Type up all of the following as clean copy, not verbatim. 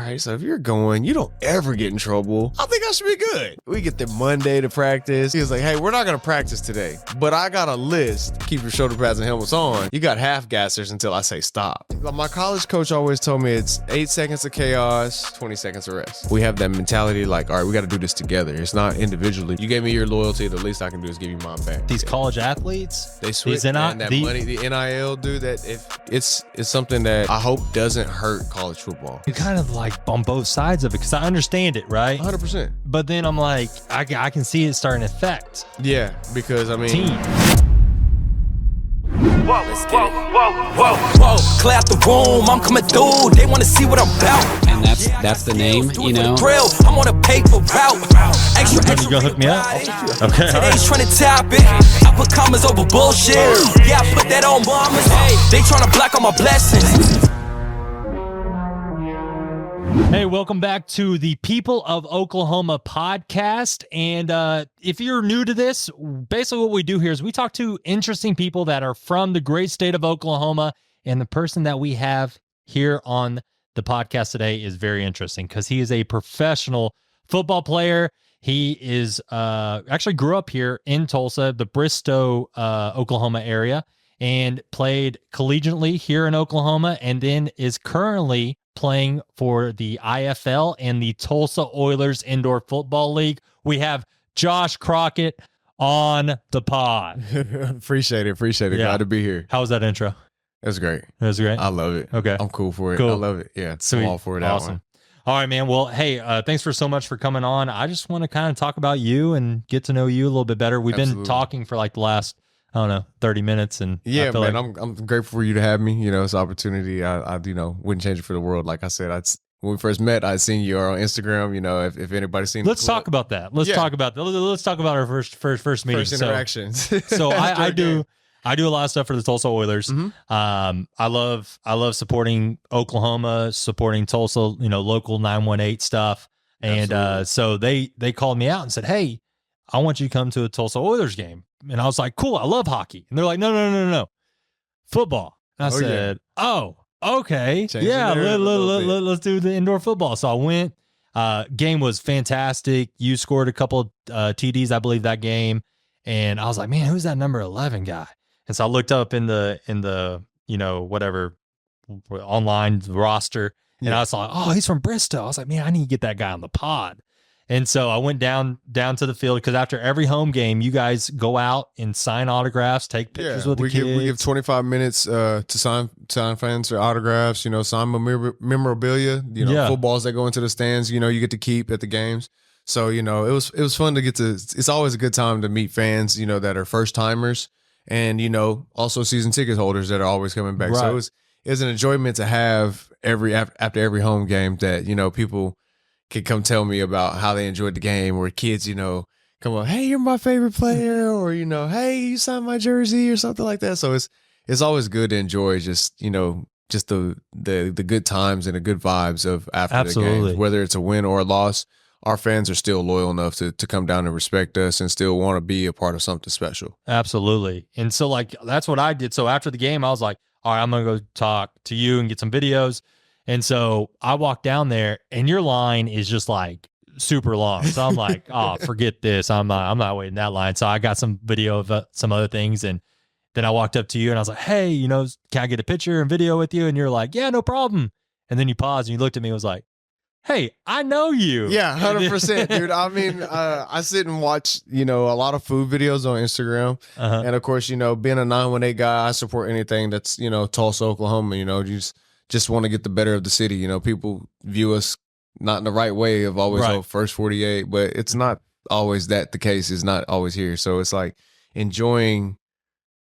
right, so if you're going, you don't ever get in trouble. I think I should be good. We get there Monday to practice. He was like, hey, we're not going to practice today, but I got a list. Keep your shoulder pads and helmets on. You got half gassers until I say stop. My college coach always told me it's 8 seconds of chaos, 20 seconds of rest. We have that mentality like, all right, we got to do this together. It's not individually. You gave me your loyalty. The least I can do is give you mine back. These college athletes, they switch, and that money, the NIL, dude, that if it's something that I hope doesn't hurt college football. You kind of like on both sides of it because I understand it, right? 100%. But then I'm like, I can see it starting to affect. Yeah, because I mean, team. Whoa, whoa, whoa, whoa, whoa. Clear out the room, I'm coming through. They want to see what I'm about. And that's the name, you know. I'm on a paper route. Extra, You gonna hook me up? Okay. Today's trying to tap it. I put commas over bullshit. Yeah, I put that on mamas. Hey, they trying to block all my blessings. Hey, welcome back to the People of Oklahoma podcast. And if you're new to this, basically what we do here is we talk to interesting people that are from the great state of Oklahoma. And the person that we have here on the podcast today is very interesting because he is a professional football player. He is actually grew up here in Tulsa, the Bristow, Oklahoma area, and played collegiately here in Oklahoma, and then is currently playing for the IFL and the Tulsa Oilers Indoor Football League. We have Josh Crockett on the pod. Appreciate it. Yeah. Glad to be here. How was that intro? It was great. It was great. I love it. Okay. I'm cool for it. Cool. I love it. Yeah. Sweet. I'm all for it. Awesome. All right, man. Well, hey, thanks for so much for coming on. I just want to kind of talk about you and get to know you a little bit better. We've been talking for like the last, I don't know, 30 minutes. And yeah, man, like I'm grateful for you to have me. You know, it's an opportunity. I wouldn't change it for the world. Like I said, when we first met, I'd seen you on Instagram. You know, if anybody's seen. Let's talk about that. Let's talk about our first meeting. First interactions. So I do a lot of stuff for the Tulsa Oilers. Mm-hmm. I love supporting Oklahoma, supporting Tulsa, local 918 stuff. And so they called me out and said, hey, I want you to come to a Tulsa Oilers game. And I was like, cool, I love hockey. And they're like, no, football. And I said, oh, okay. Yeah, let's do the indoor football. So I went. Game was fantastic. You scored a couple TDs, I believe, that game. And I was like, man, who's that number 11 guy? And so I looked up in the whatever online roster, and I was like, oh, he's from Bristow. I was like, man, I need to get that guy on the pod. And so I went down to the field because after every home game, you guys go out and sign autographs, take pictures with the kids. We give 25 minutes to sign fans or autographs, sign memorabilia, footballs that go into the stands, you get to keep at the games. So, it was fun to it's always a good time to meet fans, that are first timers. And, also season ticket holders that are always coming back. Right. So it was an enjoyment to have after every home game that, people can come tell me about how they enjoyed the game, or kids, come up, hey, you're my favorite player, or, hey, you signed my jersey or something like that. So it's always good to enjoy just the good times and the good vibes of after the games, whether it's a win or a loss. Our fans are still loyal enough to come down and respect us and still want to be a part of something special. Absolutely. And so that's what I did. So after the game, I was like, all right, I'm going to go talk to you and get some videos. And so I walked down there and your line is just like super long. So I'm like, oh, forget this. I'm not waiting that line. So I got some video of some other things. And then I walked up to you and I was like, hey, can I get a picture and video with you? And you're like, yeah, no problem. And then you paused and you looked at me and was like, hey, I know you. Yeah, 100%, dude. I mean, I sit and watch, a lot of food videos on Instagram. Uh-huh. And of course, being a 918 guy, I support anything that's, Tulsa, Oklahoma. You just want to get the better of the city. People view us not in the right way of always first 48, but it's not always that the case is not always here. So it's like enjoying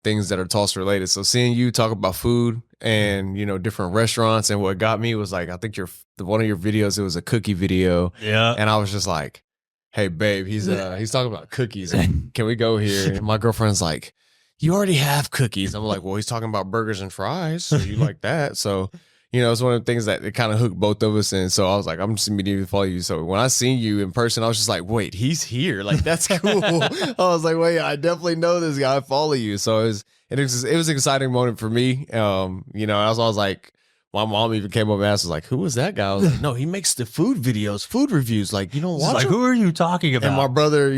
things that are Tulsa related. So seeing you talk about food and, different restaurants, and what got me was like, I think one of your videos, it was a cookie video. Yeah. And I was just like, hey, babe, he's talking about cookies. Can we go here? And my girlfriend's like, you already have cookies. I'm like, well, he's talking about burgers and fries. So you like that. So, it's one of the things that it kind of hooked both of us. And so I was like, I'm just immediately follow you. So when I seen you in person, I was just like, wait, he's here. Like, that's cool. I was like, wait, I definitely know this guy. I follow you. So it was an exciting moment for me. I was like, My mom even came up and asked, like, who was that guy? I was like, no, he makes the food videos, food reviews. Like, you don't She's watch like, him? who are you talking about? And my brother,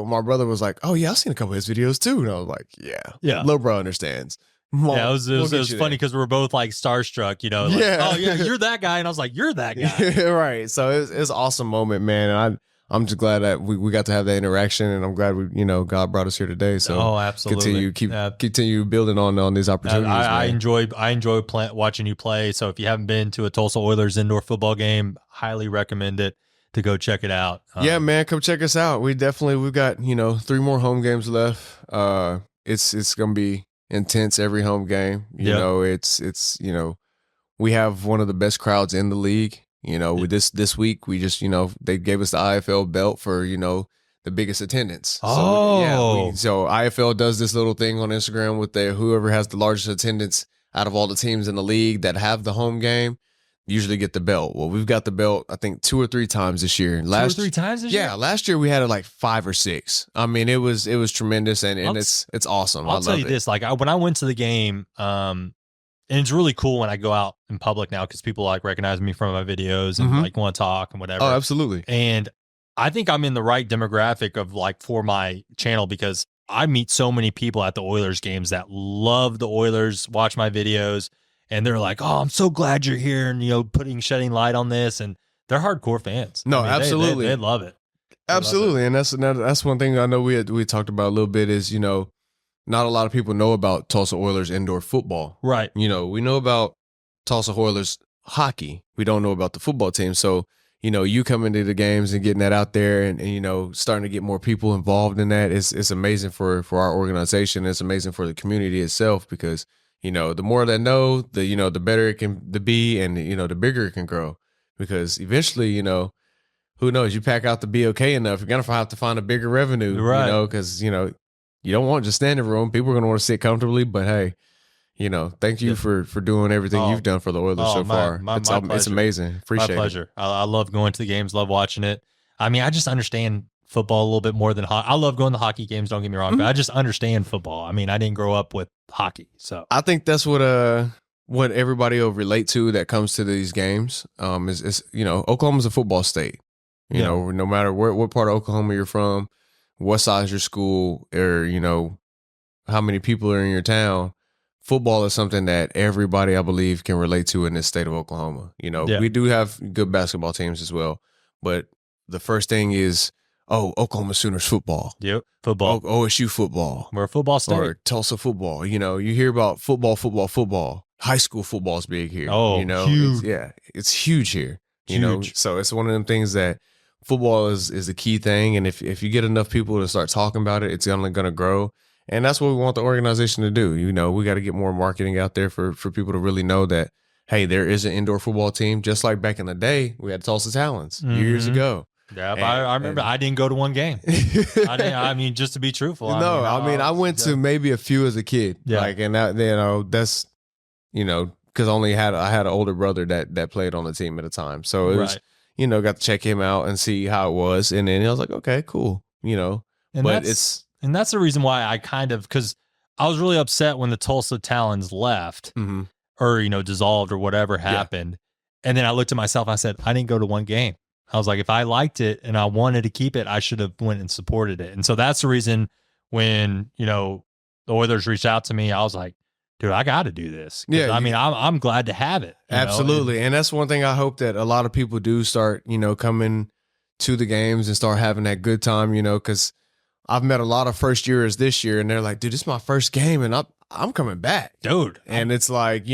my brother was like, oh, yeah, I've seen a couple of his videos too. And I was like, yeah. Little bro understands. Mom, yeah, it was funny because we were both like starstruck, like, oh yeah, you're that guy. And I was like, you're that guy. Right. So it's an awesome moment, man. And I'm just glad that we got to have that interaction, and I'm glad God brought us here today. So absolutely. Continue building on these opportunities. I enjoy watching you play. So if you haven't been to a Tulsa Oilers indoor football game, highly recommend it to go check it out. Yeah, man, come check us out. We've got 3 more home games left. It's gonna be intense every home game. You know, it's we have one of the best crowds in the league. With this week, we just, they gave us the IFL belt for, the biggest attendance. So IFL does this little thing on Instagram with whoever has the largest attendance out of all the teams in the league that have the home game usually get the belt. Well, we've got the belt, I think 2 or 3 times this year. 2 or 3 times this year? Yeah, last year we had it like 5 or 6. I mean, it was tremendous, and it's awesome. I'll tell you this, like when I went to the game, and it's really cool when I go out in public now because people like recognize me from my videos and like want to talk and whatever. Oh, absolutely. And I think I'm in the right demographic of like for my channel because I meet so many people at the Oilers games that love the Oilers, watch my videos, and they're like, "Oh, I'm so glad you're here," and shedding light on this, and they're hardcore fans. No, absolutely, they love it. Absolutely, and that's one thing I know we talked about a little bit is not a lot of people know about Tulsa Oilers indoor football. Right. We know about Tulsa Oilers hockey. We don't know about the football team. So, you come into the games and getting that out there and starting to get more people involved in that. It's amazing for our organization. It's amazing for the community itself because, the more that know, the better it can be and, the bigger it can grow because eventually, who knows, you pack out the BOK enough, you're going to have to find a bigger revenue, right. Because, you don't want just standing room. People are going to want to sit comfortably, but hey, thank you for doing everything you've done for the Oilers so far. It's amazing. Appreciate it. My pleasure. I love going to the games, love watching it. I mean, I just understand football a little bit more than hockey. I love going to hockey games, don't get me wrong, but I just understand football. I mean, I didn't grow up with hockey. So I think that's what everybody will relate to that comes to these games. Is Oklahoma's a football state. No matter what part of Oklahoma you're from, what size your school, or how many people are in your town, football is something that everybody, I believe, can relate to in this state of Oklahoma. We do have good basketball teams as well, but the first thing is, Oklahoma Sooners football. Yep, football. OSU football. We're a football state. Or Tulsa football. You hear about football. High school football is big here. Oh, huge. It's huge here. Huge. So it's one of them things that football is the key thing, and if you get enough people to start talking about it, it's only going to grow, and that's what we want the organization to do. We got to get more marketing out there for people to really know that, hey, there is an indoor football team, just like back in the day we had Tulsa Talons years ago. Yeah, I remember. I didn't go to one game. I mean, just to be truthful. I went to maybe a few as a kid. Yeah. And that that's because I had an older brother that played on the team at the time, so it was. Got to check him out and see how it was. And then I was like, okay, cool. And that's the reason why I because I was really upset when the Tulsa Talons left or, dissolved or whatever happened. Yeah. And then I looked at myself, I said, I didn't go to one game. I was like, if I liked it and I wanted to keep it, I should have went and supported it. And so that's the reason when, the Oilers reached out to me, I was like, dude, I got to do this. Yeah, I mean, I'm glad to have it. Absolutely, and that's one thing I hope that a lot of people do start, coming to the games and start having that good time. Because I've met a lot of first years this year, and they're like, dude, this is my first game, and I'm coming back, dude. And it's like,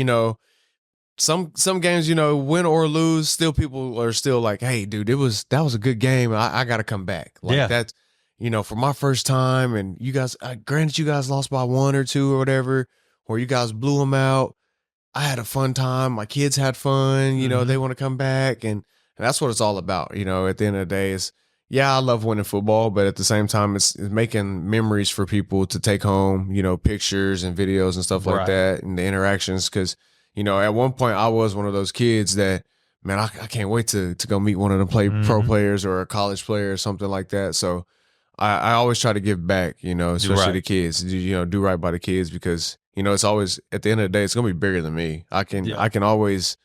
some games, win or lose, still people are still like, hey, dude, that was a good game. I got to come back. Like that's, for my first time, and you guys, granted, you guys lost by 1 or 2 or whatever. Where you guys blew them out. I had a fun time. My kids had fun. They want to come back. And that's what it's all about. At the end of the day is, I love winning football, but at the same time, it's making memories for people to take home, pictures and videos and stuff like that and the interactions. Because, at one point I was one of those kids that, man, I can't wait to go meet one of the pro players or a college player or something like that. So I always try to give back, especially the kids, do right by the kids because, it's always at the end of the day, it's going to be bigger than me. I can always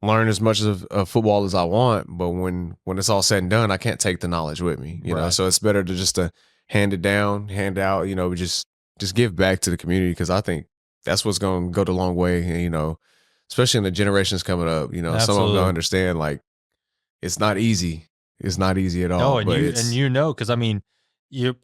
learn as much of football as I want, but when it's all said and done, I can't take the knowledge with me, you know. So it's better to just to hand it down, hand out, you know, just give back to the community, because I think that's what's going to go the long way, and, you know, especially in the generations coming up, you know, Absolutely. some of them don't understand, like, it's not easy. It's not easy at all. No, and you know, because I mean, you're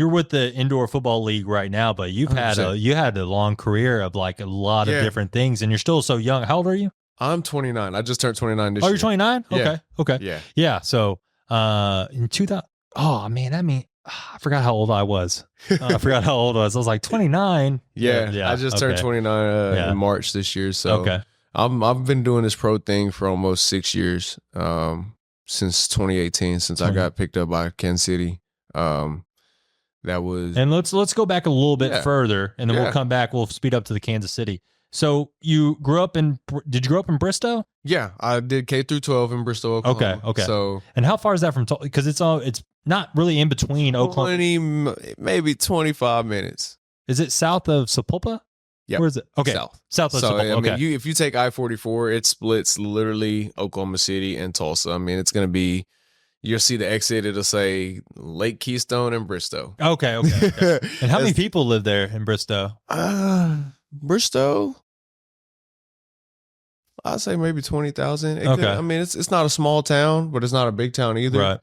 with the indoor football league right now, but you had a long career of like a lot of different things, and you're still so young. How old are you? I'm 29. I just turned 29 this year. Oh, you're 29? Yeah. Okay. Yeah. So, in 2000, oh man, I forgot how old I was. I was like 29. Yeah. I just turned 29 in March this year. So I've been doing this pro thing for almost 6 years. Since 2018, since I got picked up by Kansas City. That was, and let's go back a little bit further, and then we'll come back. We'll speed up to the Kansas City. So did you grow up in Bristow? Yeah, I did K through 12 in Bristow, Oklahoma. Okay. So, and how far is that from? Because it's not really in between Oklahoma. Maybe 25 minutes. Is it south of Sapulpa? Yeah. Where is it? Okay. South of Sapulpa. I mean, if you take I-44, it splits literally Oklahoma City and Tulsa. I mean, it's going to be, you'll see the exit. It'll say Lake Keystone and Bristow. Okay. And how many people live there in Bristow? Bristow, I'd say maybe 20,000. Okay. I mean, it's not a small town, but it's not a big town either. Right.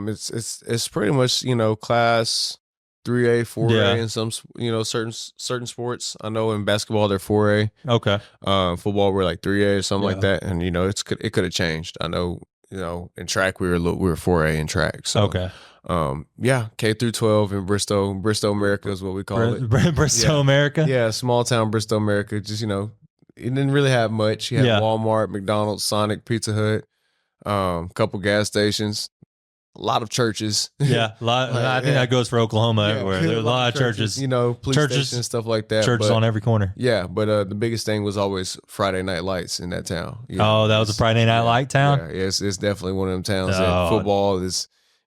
It's pretty much, you know, class 3A, 4A, and some, you know, certain sports. I know in basketball they're 4A. Okay. Football we're like 3A or something like that, and you know, it could have changed. I know, you know, in track we were 4A in track. So K through 12 in Bristow, America is what we call it. Bristow, America. Yeah, small town Bristow, America. Just, you know, it didn't really have much. You had Walmart, McDonald's, Sonic, Pizza Hut, couple gas stations, a lot of churches. Yeah, I think that goes for Oklahoma everywhere. There are a lot of churches, you know, police stations and stuff like that. Churches on every corner. Yeah, but the biggest thing was always Friday night lights in that town. That was a Friday night light town? Yeah, it's definitely one of them towns that football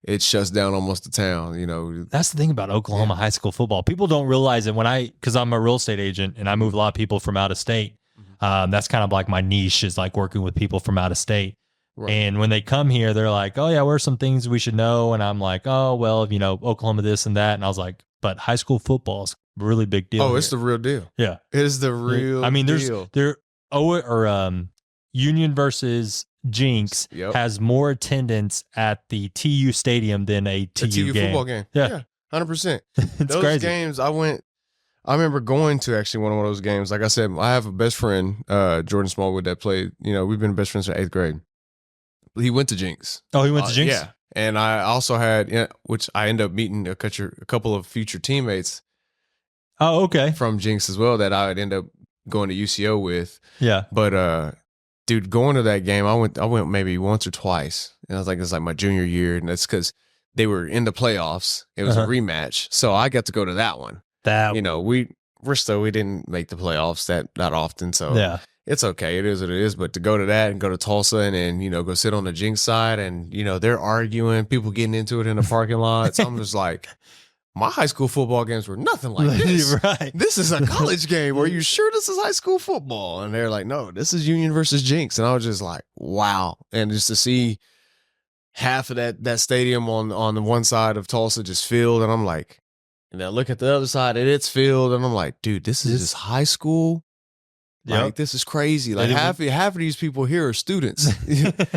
it shuts down almost the town, you know. That's the thing about Oklahoma high school football. People don't realize it because I'm a real estate agent and I move a lot of people from out of state. That's kind of like my niche, is like working with people from out of state. Right. And when they come here, they're like, oh yeah, what are some things we should know? And I'm like, oh, well, you know, Oklahoma this and that. And I was like, but high school football is a really big deal. Oh, it's the real deal. Yeah. It is the real deal. Union versus Jinx has more attendance at the TU stadium than a TU game. Football game. Yeah. 100%. It's those crazy. Games I remember going to actually one of those games. Like I said, I have a best friend, Jordan Smallwood, that played, you know, we've been best friends since 8th grade. He went to Jinx. Oh, he went to Jinx? Yeah. And I also had, which I ended up meeting a couple of future teammates. Oh, okay. From Jinx as well, that I would end up going to UCO with. Yeah. But dude, going to that game, I went maybe once or twice. And I was like, it's like my junior year, and that's because they were in the playoffs. It was a rematch. So I got to go to that one. You know, Bristow, we didn't make the playoffs that often. So it's okay. It is what it is. But to go to that and go to Tulsa and then, you know, go sit on the Jinx side and, you know, they're arguing, people getting into it in the parking lots. I'm just like, my high school football games were nothing like this. Right. This is a college game. Are you sure this is high school football? And they're like, no, this is Union versus Jinx. And I was just like, wow. And just to see half of that stadium on the one side of Tulsa just filled, and I'm like, and I look at the other side and it's filled, and I'm like, dude, this is just high school. Like, this is crazy. Like half of these people here are students.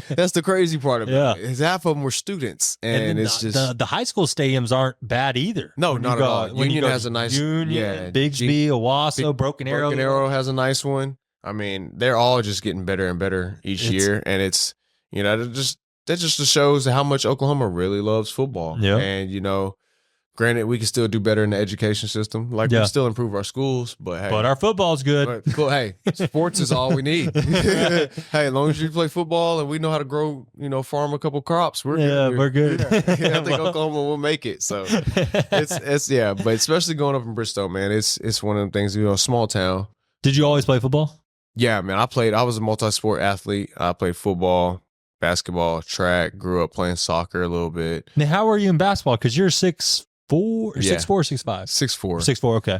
That's the crazy part of it. Is half of them were students, and it's just the high school stadiums aren't bad either. No, not at all. Union has a nice Bigsby, Owasso, Broken Arrow. Broken Arrow has a nice one. I mean, they're all just getting better and better each year, and it's, you know, that just shows how much Oklahoma really loves football. Yeah, and you know. Granted, we can still do better in the education system. Like, we still improve our schools, but hey. But our football's good. But, cool. Hey, sports is all we need. Hey, as long as you play football and we know how to grow, you know, farm a couple crops, we're good. We're good. Yeah. I think Oklahoma will make it. So it's but especially going up in Bristow, man, it's one of them things, you know, small town. Did you always play football? Yeah, man. I was a multi-sport athlete. I played football, basketball, track, grew up playing soccer a little bit. Now, how are you in basketball? Because you're 6'4", 6'5"? 6'4". 6'4", okay.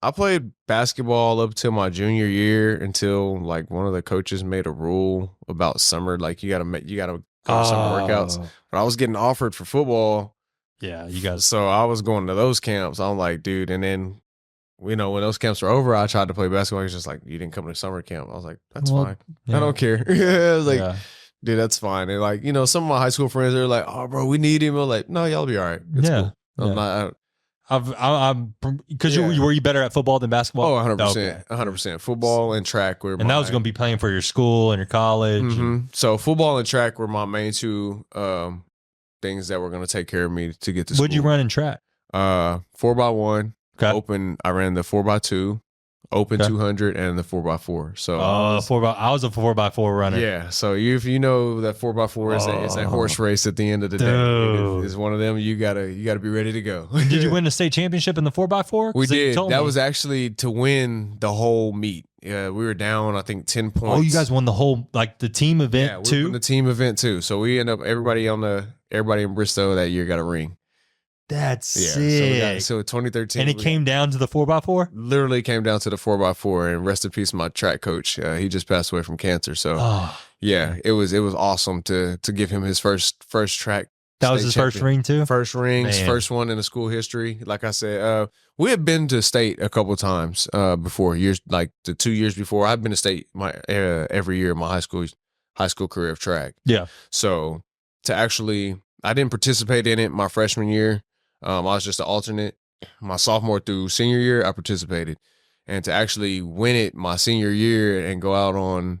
I played basketball up till my junior year until like one of the coaches made a rule about summer. Like you gotta go to summer workouts. But I was getting offered for football. Yeah, you guys. So I was going to those camps. I'm like, dude, and then when those camps were over, I tried to play basketball. He's just like, you didn't come to summer camp. I was like, that's fine. Yeah. I don't care. I was like, dude, that's fine. And like, some of my high school friends are like, oh, bro, we need him. I'm like, no, y'all be all right. It's cool. I'm not. I'm because were you better at football than basketball? Oh, 100%. 100%. Football and track were and that was going to be playing for your school and your college. Mm-hmm. So football and track were my main two things that were going to take care of me to get to school. What'd you run in track? 4x1. Okay. Open. I ran the 4x2, open 200, and the 4x4. So I was a 4x4 runner. Yeah. So if you know that 4x4 is a horse race at the end of the day. It's one of them. You gotta be ready to go. Did you win the state championship in the 4x4? We did. That was actually to win the whole meet. Yeah, we were down, I think, 10 points. Oh, you guys won the whole the team event too? We won the team event too. So we end up everybody in Bristow that year got a ring. That's sick. So 2013. And it came down to the 4x4? Literally came down to the 4x4. And rest in peace, my track coach. He just passed away from cancer. So it was awesome to give him his first track. That was his first ring too? First rings, first one in the school history. Like I said, we had been to state a couple of times before, years like the 2 years before. I've been to state every year of my high school career of track. Yeah. So I didn't participate in it my freshman year. I was just an alternate. My sophomore through senior year, I participated. And to actually win it my senior year and go out on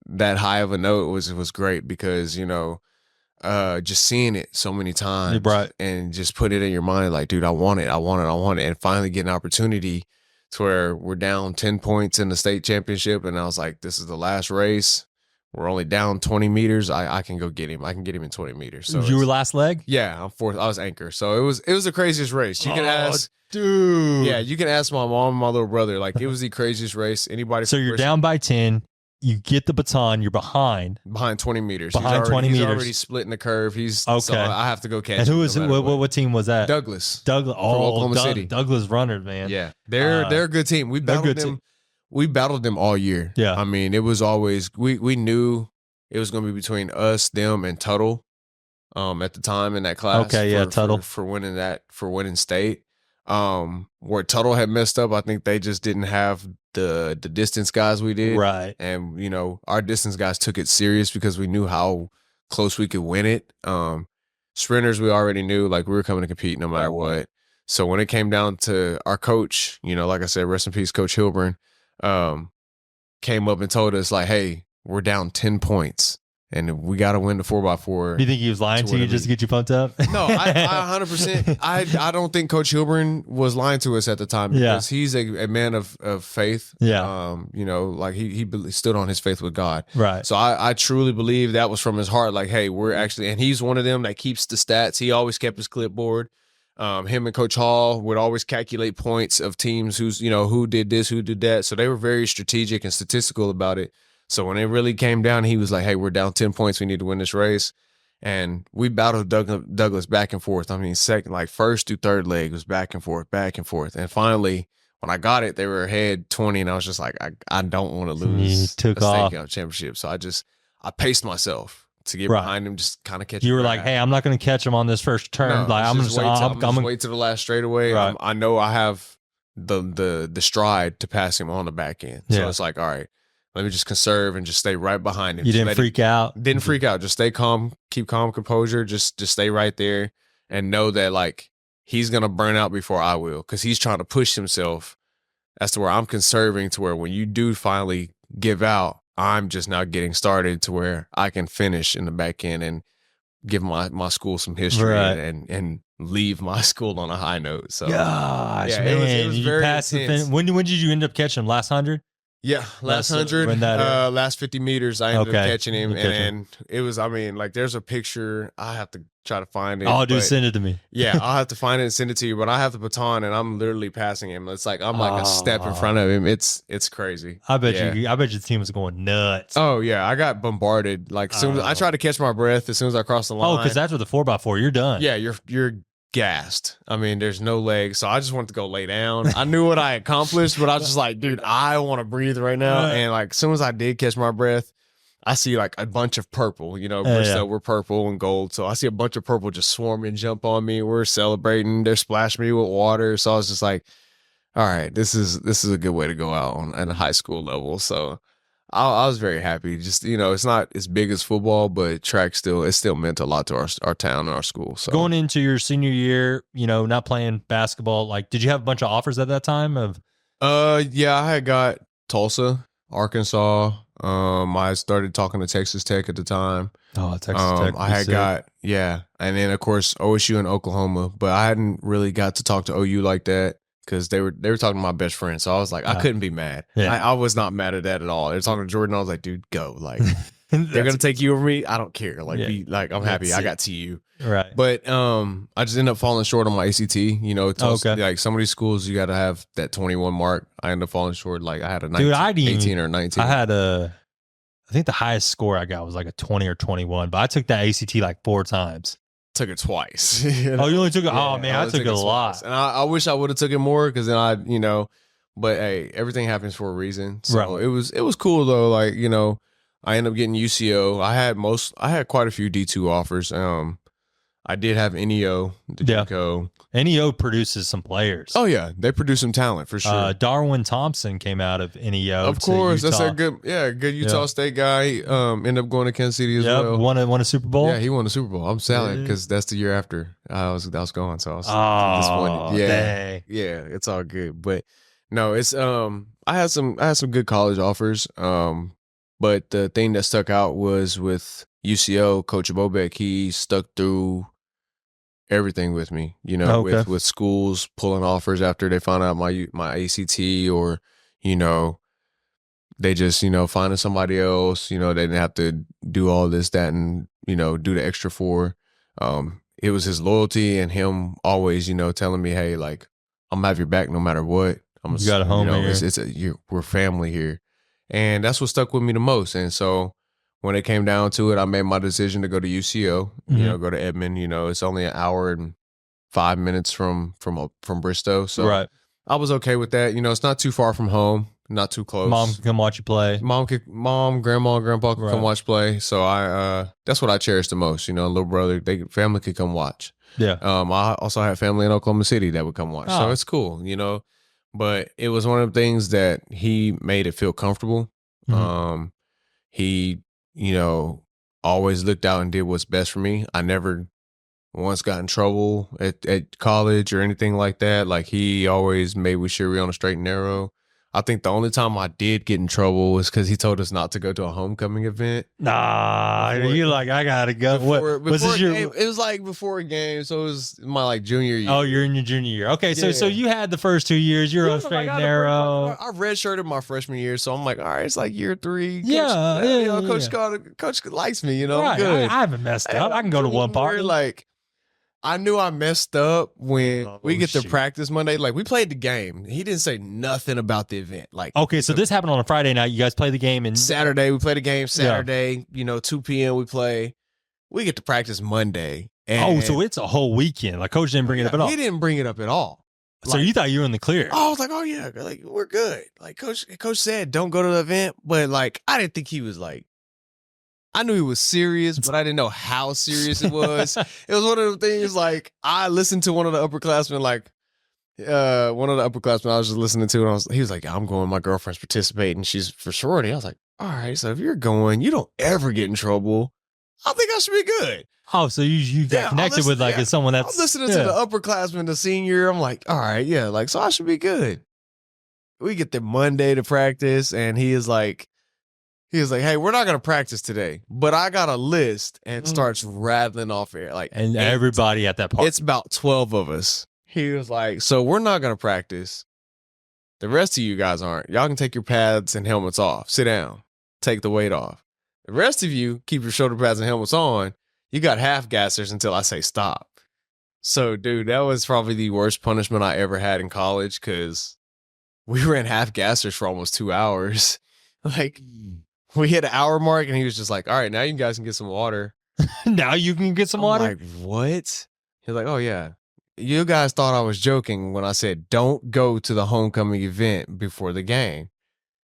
that high of a note was great because, just seeing it so many times and just put it in your mind like, dude, I want it. And finally get an opportunity to where we're down 10 points in the state championship. And I was like, this is the last race. We're only down 20 meters. I can go get him. I can get him in 20 meters. So you were last leg? Yeah, I'm fourth. I was anchor. So it was the craziest race. You can ask, dude. Yeah, you can ask my mom and my little brother. Like it was the craziest race. Anybody. So you're down by 10. You get the baton. You're behind 20 meters. Behind 20 meters. He's already splitting the curve. So I have to go catch. And him who was it? What team was that? Douglas. Oklahoma City. Douglas runners, man. Yeah, they're a good team. We battled them. We battled them all year. Yeah. I mean, it was always we knew. It was going to be between us, them, and Tuttle at the time in that class. Okay, Tuttle. For winning state. Where Tuttle had messed up, I think they just didn't have the distance guys we did. Right. And, our distance guys took it serious because we knew how close we could win it. Sprinters, we already knew, like, we were coming to compete no matter what. So when it came down to our coach, like I said, rest in peace, Coach Hilburn, came up and told us, like, hey, we're down 10 points and we got to win the 4x4. Do you think he was lying to you just to get you pumped up? No, I 100%. I don't think Coach Hilburn was lying to us at the time because he's a man of faith. Yeah. Like he stood on his faith with God. Right. So I truly believe that was from his heart. Like, hey, we're actually, and he's one of them that keeps the stats. He always kept his clipboard. Him and Coach Hall would always calculate points of teams who did this, who did that. So they were very strategic and statistical about it. So when it really came down, he was like, hey, we're down 10 points. We need to win this race. And we battled Douglas back and forth. I mean, first through third leg was back and forth. And finally, when I got it, they were ahead 20. And I was just like, I don't want to lose a state championship. So I paced myself to get behind him, just kind of catch him. You were like, hey, I'm not going to catch him on this first turn. No, I'm just wait to the last straightaway. Right. I know I have the stride to pass him on the back end. So it's like, all right. Let me just conserve and just stay right behind him. You didn't freak out? Didn't freak out. Just stay calm, keep calm composure. Just stay right there and know that like he's going to burn out before I will because he's trying to push himself. That's to where I'm conserving to where when you do finally give out, I'm just now getting started to where I can finish in the back end and give my school some history and leave my school on a high note. So, gosh, man. It was very intense. When did you end up catching him? Last 100? Yeah, last 100, last 50 meters, I ended up catching him. And it was, there's a picture. I have to try to find it. Oh, dude, send it to me. Yeah, I'll have to find it and send it to you. But I have the baton, and I'm literally passing him. It's like I'm like a step in front of him. It's crazy. I bet the team was going nuts. Oh, yeah, I got bombarded. Like, soon as I tried to catch my breath as soon as I crossed the line. Oh, because that's with the 4x4. You're done. Yeah, you're gassed. I mean, there's no legs, so I just wanted to go lay down. I knew what I accomplished, but I was just like, dude, I want to breathe right now. And like, as soon as I did catch my breath, I see like a bunch of purple. You know, Bristow, we're purple and gold, so I see a bunch of purple just swarm and jump on me. We're celebrating. They're splashing me with water. So I was just like, all right, this is a good way to go out on at a high school level. So I was very happy. Just, you know, it's not as big as football, but track still meant a lot to our town and our school. So going into your senior year, you know, not playing basketball, like, did you have a bunch of offers at that time of? Yeah, I had got Tulsa, Arkansas. I started talking to Texas Tech at the time. Oh, Texas Tech. I had got, and then of course OSU and Oklahoma, but I hadn't really got to talk to OU like that. Because they were talking to my best friend, so I was like, I couldn't be mad. Yeah. I was not mad at that at all. They're talking to Jordan. I was like, dude, go. Like, they're gonna take you over me. I don't care. Like, I'm happy. I got to you. Right. But I just ended up falling short on my ACT. You know, like some of these schools, you got to have that 21 mark. I ended up falling short. Like I had a 18 or 19. I had I think the highest score I got was like a 20 or 21. But I took that ACT like 4 times. Took it twice. You know? Oh, you only took it? Yeah, oh man, I took it a lot. And I wish I would have took it more because then but hey, everything happens for a reason. So it was cool though. Like, you know, I ended up getting UCO. I had quite a few D2 offers. I did have NEO, the JUCO. NEO produces some players. Oh yeah, they produce some talent for sure. Darwin Thompson came out of NEO. Of course, that's a good Utah State guy. He, ended up going to Kansas City as well. Won a Super Bowl. Yeah, he won a Super Bowl. I'm sad because that's the year after I was gone, so I was disappointed. Yeah, it's all good, but no, it's I had some good college offers. But the thing that stuck out was with UCO, Coach Bobek. He stuck through everything with me, you know, with schools pulling offers after they found out my ACT, or, you know, they just, you know, finding somebody else, you know, they didn't have to do all this, that, and, you know, do the extra for. It was his loyalty and him always, you know, telling me, hey, like, I'm gonna have your back no matter what. You got a home here. We're family here. And that's what stuck with me the most. And so when it came down to it, I made my decision to go to UCO, you know, go to Edmond. You know, it's only an hour and 5 minutes from Bristow. So I was okay with that. You know, it's not too far from home, not too close. Mom can come watch you play. Mom, grandma, and grandpa can come watch play. So that's what I cherish the most. You know, little brother, family could come watch. Yeah. I also had family in Oklahoma City that would come watch. So it's cool, you know. But it was one of the things that he made it feel comfortable. Mm-hmm. He, you know, always looked out and did what's best for me. I never once got in trouble at college or anything like that. Like, he always made sure we on a straight and narrow. I think the only time I did get in trouble was because he told us not to go to a homecoming event. You like, I gotta go. Before was this it was like before a game, so it was my like junior year. Oh, you're in your junior year. Okay, so you had the first 2 years. You're on straight and narrow. I redshirted my freshman year, so I'm like, all right, it's like year 3. Coach likes me. You know, I'm good. I haven't messed up. I can go to one party. Like, I knew I messed up when we get to practice Monday. Like, we played the game. He didn't say nothing about the event. Like, okay, so this happened on a Friday night. You guys play the game, and Saturday we play the game. Saturday, you know, 2 p.m. we play. We get to practice Monday. And so it's a whole weekend. Like, Coach didn't bring it up at all. He didn't bring it up at all. So you thought you were in the clear? I was like, oh yeah, like, we're good. Like, Coach said, don't go to the event, but like, I didn't think he was like. I knew he was serious, but I didn't know how serious it was. It was one of the things, like, I listened to one of the upperclassmen, I was just listening to, and he was like, I'm going, my girlfriend's participating, she's for sorority. I was like, all right, so if you're going, you don't ever get in trouble. I think I should be good. Oh, so you got connected with like someone that's... I'm listening to the upperclassman, the senior, I'm like, all right, yeah, like, so I should be good. We get there Monday to practice, and he was like, hey, we're not going to practice today, but I got a list, and starts rattling off air. Like, and everybody at that party. It's about 12 of us. He was like, so we're not going to practice. The rest of you guys aren't. Y'all can take your pads and helmets off. Sit down. Take the weight off. The rest of you keep your shoulder pads and helmets on. You got half gassers until I say stop. So, dude, that was probably the worst punishment I ever had in college, because we ran half gassers for almost 2 hours. Like, we hit an hour mark, and he was just like, all right, now you guys can get some water. Now you can get some water? I'm like, what? He's like, oh, yeah. you guys thought I was joking when I said don't go to the homecoming event before the game.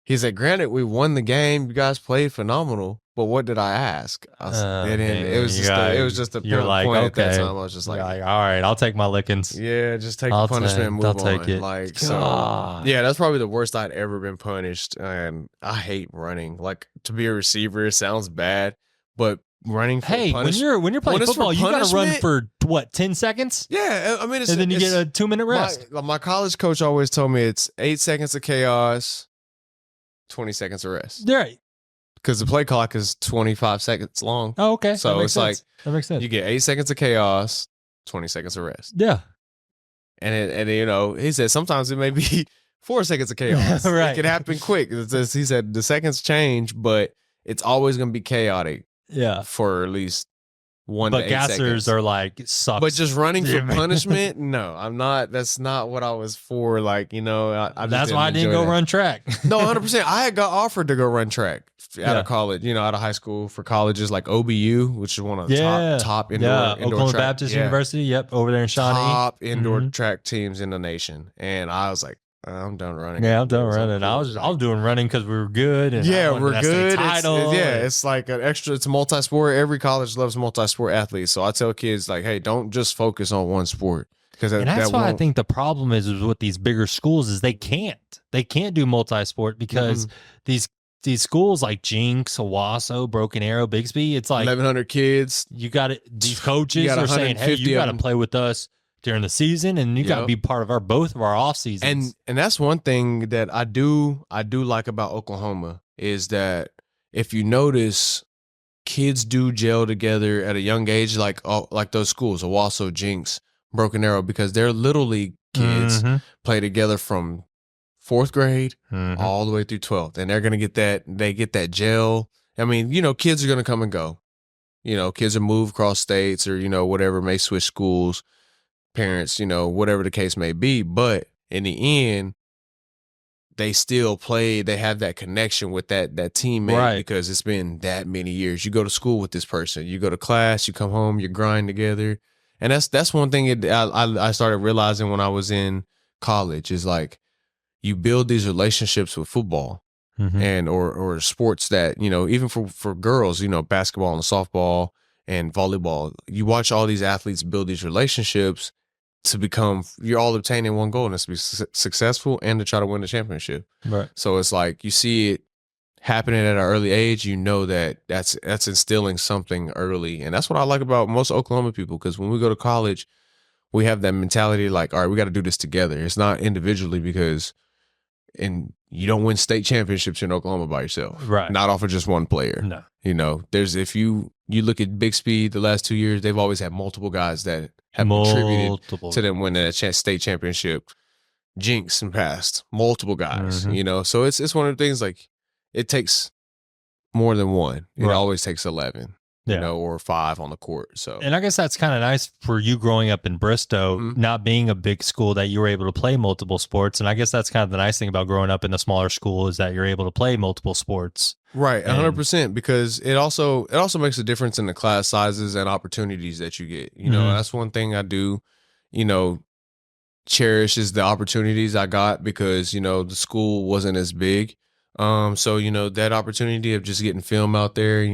He said, granted, we won the game. You guys played phenomenal. But what did I ask? It was just a you're like, point okay. at that time. I was just like, all right, I'll take my lickings. Yeah, just take the punishment and move I'll on. take it. Like, so, yeah, that's probably the worst I'd ever been punished. And I hate running. Like, to be a receiver, it sounds bad, but running for punishment. when you're playing football, you got to run for what, 10 seconds? Yeah, I mean, and then you get a 2-minute rest. My college coach always told me it's 8 seconds of chaos, 20 seconds of rest. Right. Because the play clock is 25 seconds long. Oh, okay. So it's like that makes sense. You get 8 seconds of chaos, 20 seconds of rest. Yeah. And you know, he said sometimes it may be 4 seconds of chaos. Right. It can happen quick. He said the seconds change, but it's always going to be chaotic. Yeah. For at least 1 to 8 seconds. But gassers are like, it sucks. But just running for punishment? No, I'm not. That's not what I was for. Like, you know, that's why I didn't go run track. No, 100%. I had got offered to go run track out of college, you know, out of high school for colleges like OBU, which is one of the top indoor Oklahoma track. Baptist University. Yep. Over there in Shawnee. Top indoor track teams in the nation. And I was like, I'm done running. Yeah, I'm done running. I was doing running because we were good. And we're good. It's it's like an extra. It's a multi-sport. Every college loves multi-sport athletes. So I tell kids like, hey, don't just focus on one sport. And that's why I think the problem is with these bigger schools is they can't do multi-sport because these schools like Jinx, Owasso, Broken Arrow, Bixby, it's like 1,100 kids. You got it. These coaches are saying, hey, you got to play with us during the season, and you got to be part of both of our off seasons. And that's one thing that I do like about Oklahoma is that if you notice, kids do gel together at a young age, like those schools, Owasso, Jinx, Broken Arrow, because they're little league kids play together from 4th grade all the way through 12th, and they're gonna get that. They get that gel. I mean, you know, kids are gonna come and go. You know, kids are move across states or whatever, may switch schools. Parents, whatever the case may be, but in the end, they still play. They have that connection with that teammate because it's been that many years. You go to school with this person, you go to class, you come home, you grind together, and that's one thing I started realizing when I was in college is like you build these relationships with football and or sports that even for girls, basketball and softball and volleyball. You watch all these athletes build these relationships. You're all obtaining one goal, and it's to be successful and to try to win the championship. Right. So it's like you see it happening at an early age. You know that's instilling something early, and that's what I like about most Oklahoma people. Because when we go to college, we have that mentality like, all right, we got to do this together. It's not individually and you don't win state championships in Oklahoma by yourself. Right. Not off of just one player. No. If you look at Bixby the last 2 years, they've always had multiple guys that have contributed to them winning a state championship. Jinx in past, multiple guys, So it's one of the things like it takes more than one. It always takes 11, or 5 on the court. So, and I guess that's kind of nice for you growing up in Bristow, not being a big school, that you were able to play multiple sports. And I guess that's kind of the nice thing about growing up in a smaller school is that you're able to play multiple sports. Right, 100%, because it also makes a difference in the class sizes and opportunities that you get. That's one thing I do, cherish is the opportunities I got because, the school wasn't as big. So, that opportunity of just getting film out there,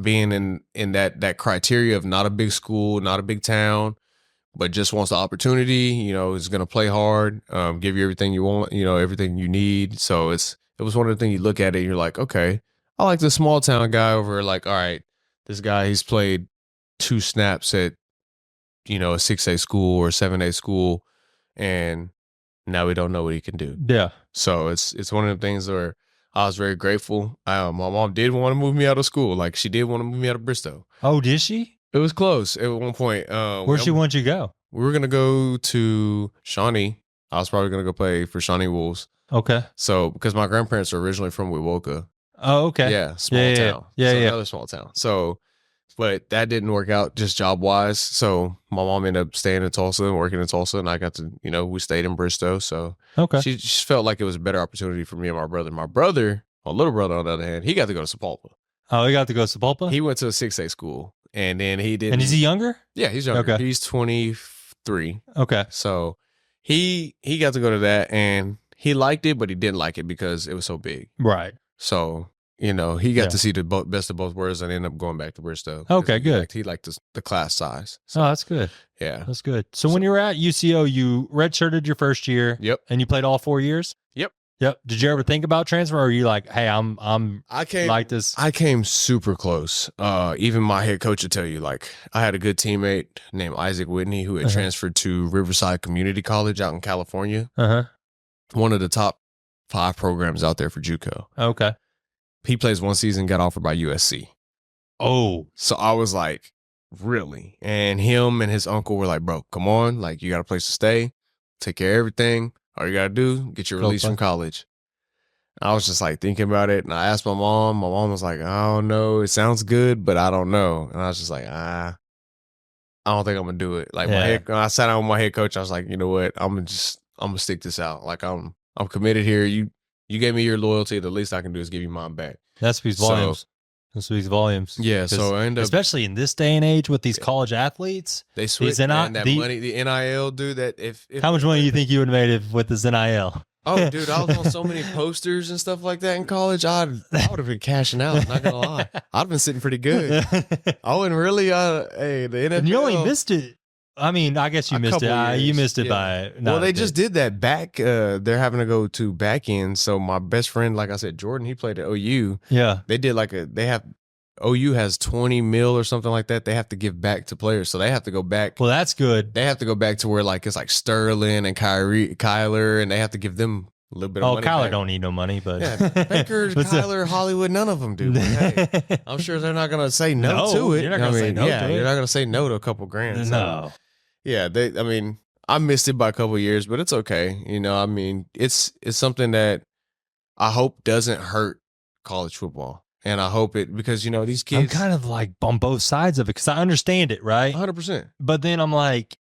being in that criteria of not a big school, not a big town, but just wants the opportunity, is going to play hard, give you everything you want, everything you need. So it was one of the things you look at it and you're like, okay, I like the small town guy over like, all right, this guy, he's played 2 snaps at, a 6A school or 7A school, and now we don't know what he can do. Yeah. So it's one of the things where I was very grateful. My mom did want to move me out of school. Like she did want to move me out of Bristow. Oh, did she? It was close at one point. Where'd she want you to go? We were going to go to Shawnee. I was probably going to go play for Shawnee Wolves. Okay. So, because my grandparents are originally from Wewoka. Oh, okay. Yeah, small town. Yeah, another small town. So, but that didn't work out just job-wise. So, my mom ended up staying in Tulsa and working in Tulsa, and I got to, we stayed in Bristow. So, she felt like it was a better opportunity for me and my brother. My little brother, on the other hand, he got to go to Sapulpa. Oh, he got to go to Sapulpa? He went to a 6A school, and then he did. And is he younger? Yeah, he's younger. Okay. He's 23 3. Okay. So he got to go to that, and he liked it, but he didn't like it because it was so big. Right. So, he got to see the best of both worlds and ended up going back to Bristow. Okay, good. He liked the class size. So, Oh, that's good. yeah. That's good. So when you were at UCO, you redshirted your first year. Yep. And you played all 4 years? Yep. Did you ever think about transfer, or are you like, hey, I came like this? I came super close. Even my head coach would tell you, like, I had a good teammate named Isaac Whitney who had transferred to Riverside Community College out in California. One of the top 5 programs out there for JUCO. Okay. He plays 1 season, got offered by USC. Oh. So I was like, really? And him and his uncle were like, bro, come on. Like, you got a place to stay. Take care of everything. All you got to do, get your release from college. I was just like thinking about it. And I asked my mom. My mom was like, I don't know. It sounds good, but I don't know. And I was just like, I don't think I'm going to do it. Like, when I sat down with my head coach, I was like, you know what? I'm going to stick this out. Like, I'm committed here. You gave me your loyalty. The least I can do is give you mine back. That speaks volumes. That speaks volumes. Yeah. So I end up, especially in this day and age with these college athletes, they switch that money, the NIL, dude. That if how much money do you think you would have made with this NIL? Oh, dude, I was on so many posters and stuff like that in college. I would have been cashing out. Not gonna lie, I'd have been sitting pretty good. I wouldn't really. Hey, the NFL. And you only missed it. I mean, I guess you missed it. You missed it by. Well, they just did that back. They're having to go to back end. So my best friend, like I said, Jordan, he played at OU. Yeah, they did OU has 20 mil or something like that. They have to give back to players, so they have to go back. Well, that's good. They have to go back to where like it's like Sterling and Kyler, and they have to give them a little bit of money. Kyler back. Don't need no money, but Baker, Kyler, Hollywood, none of them do. But hey, I'm sure they're not gonna say no to it. You're not gonna say no to it. You're not gonna say no to a couple grand. No. So, yeah, I missed it by a couple of years, but it's okay. I mean, it's something that I hope doesn't hurt college football. And I hope it, because, these kids. I'm kind of like on both sides of it because I understand it, right? 100%. But then I'm like,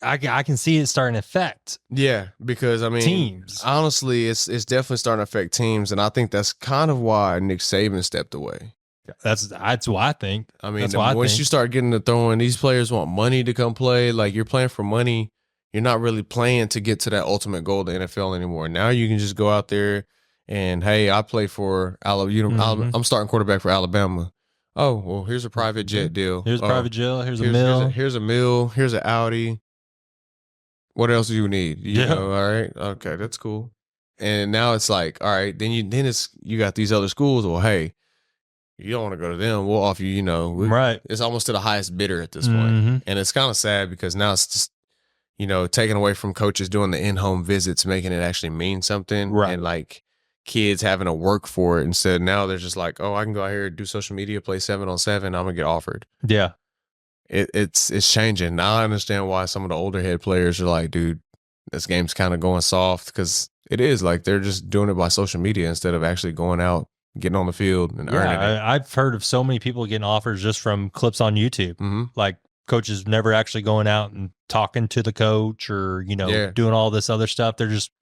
I can see it starting to affect. Yeah, because, I mean. Teams. Honestly, it's definitely starting to affect teams. And I think that's kind of why Nick Saban stepped away. That's what I think. I mean, once you start getting to throwing, these players want money to come play. Like, you're playing for money. You're not really playing to get to that ultimate goal of the NFL anymore. Now you can just go out there. And hey, I play for Alabama. I'm starting quarterback for Alabama. Oh, well, here's a private jet deal. Here's a private jet. Here's a mill. Here's a mill. Here's an Audi. What else do you need? All right. Okay, that's cool. And now it's like, all right, then you got these other schools. Well, hey, you don't want to go to them. We'll offer you, right. It's almost to the highest bidder at this point. And it's kind of sad because now it's just, taken away from coaches doing the in-home visits, making it actually mean something. Right. And like, kids having to work for it instead. Now they're just like, oh, I can go out here and do social media, play 7-on-7. I'm gonna get offered. Yeah, it's changing now. I understand why some of the older head players are like, dude, this game's kind of going soft because it is like they're just doing it by social media instead of actually going out, getting on the field and earning it. I've heard of so many people getting offers just from clips on YouTube, like coaches never actually going out and talking to the coach or doing all this other stuff. They're just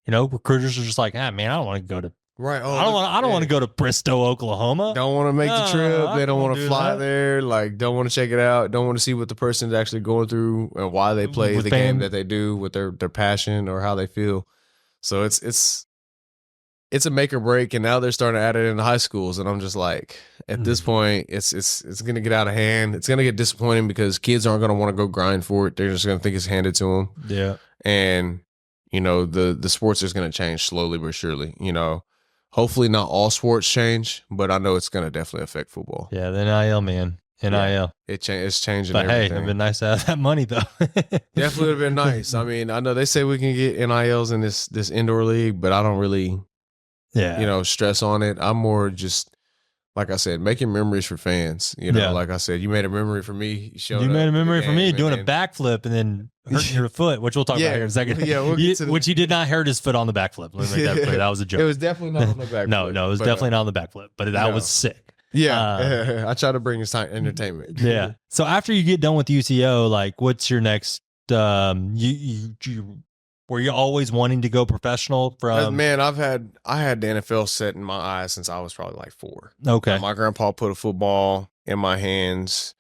recruiters are just like, man, I don't want to go to right. Oh, I don't want to go to Bristow, Oklahoma. Don't want to make the trip. They don't want to fly there. Like, don't want to check it out. Don't want to see what the person's actually going through and why they play the game that they do with their passion or how they feel. So it's a make or break. And now they're starting to add it in the high schools. And I'm just like, at this point, it's going to get out of hand. It's going to get disappointing because kids aren't going to want to go grind for it. They're just going to think it's handed to them. Yeah. And the sports is going to change slowly but surely. Hopefully not all sports change, but I know it's going to definitely affect football. Yeah, the NIL, man. NIL. Yeah, it's changing but everything. Hey, it'd been nice to have that money, though. Definitely would have been nice. I mean, I know they say we can get NILs in this indoor league, but I don't really, stress on it. I'm more just, like I said, making memories for fans. Like I said, you made a memory for me. You made a memory for me doing a backflip and then hurting your foot, which we'll talk about here in a second. Yeah, which he did not hurt his foot on the backflip. Let me make that clear. That was a joke. It was definitely not on the backflip. no, it was definitely not on the backflip, but that was sick. Yeah, I try to bring entertainment. Yeah. So after you get done with UCO, like, what's your next? Were you always wanting to go professional? Man, I had the NFL set in my eyes since I was probably like 4. Okay. My grandpa put a football in my hands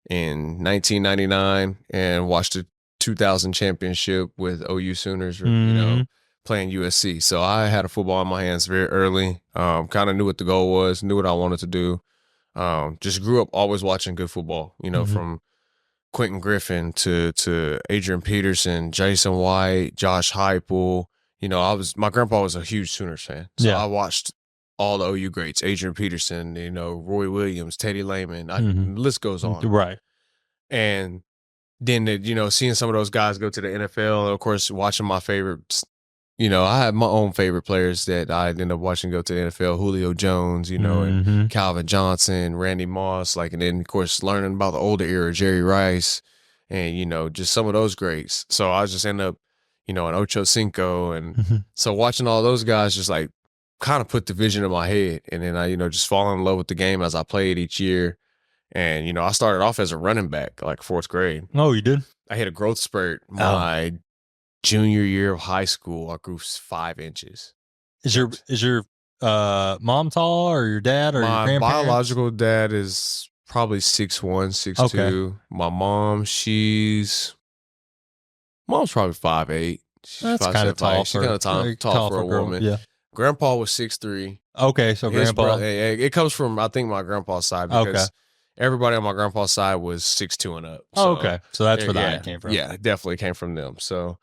in 1999 and watched it 2000 championship with OU Sooners, or, playing USC. So I had a football in my hands very early. Kind of knew what the goal was, knew what I wanted to do. Just grew up always watching good football, from Quentin Griffin to Adrian Peterson, Jason White, Josh Heupel. My grandpa was a huge Sooners fan. So I watched all the OU greats, Adrian Peterson, Roy Williams, Teddy Lehman. The list goes on. Right. And then, seeing some of those guys go to the NFL, and of course, watching my favorites. I had my own favorite players that I ended up watching go to the NFL, Julio Jones, and Calvin Johnson, Randy Moss, and then, of course, learning about the older era, Jerry Rice, and, just some of those greats. So I just ended up, an Ocho Cinco. And so watching all those guys just kind of put the vision in my head. And then I, just fall in love with the game as I played each year. And, I started off as a running back, fourth grade. Oh, you did? I hit a growth spurt my junior year of high school. I grew 5 inches. Is your mom tall, or your dad, or your grandparents? My biological dad is probably 6'1", 6'2". Okay. My mom, mom's probably 5'8". That's kind of tall. She's kind of tall for a woman. Yeah. Grandpa was 6'3". Okay, so grandpa. It comes from, I think, my grandpa's side, because everybody on my grandpa's side was 6'2" and up. So, okay, so that's where the height came from. Yeah, it definitely came from them. So,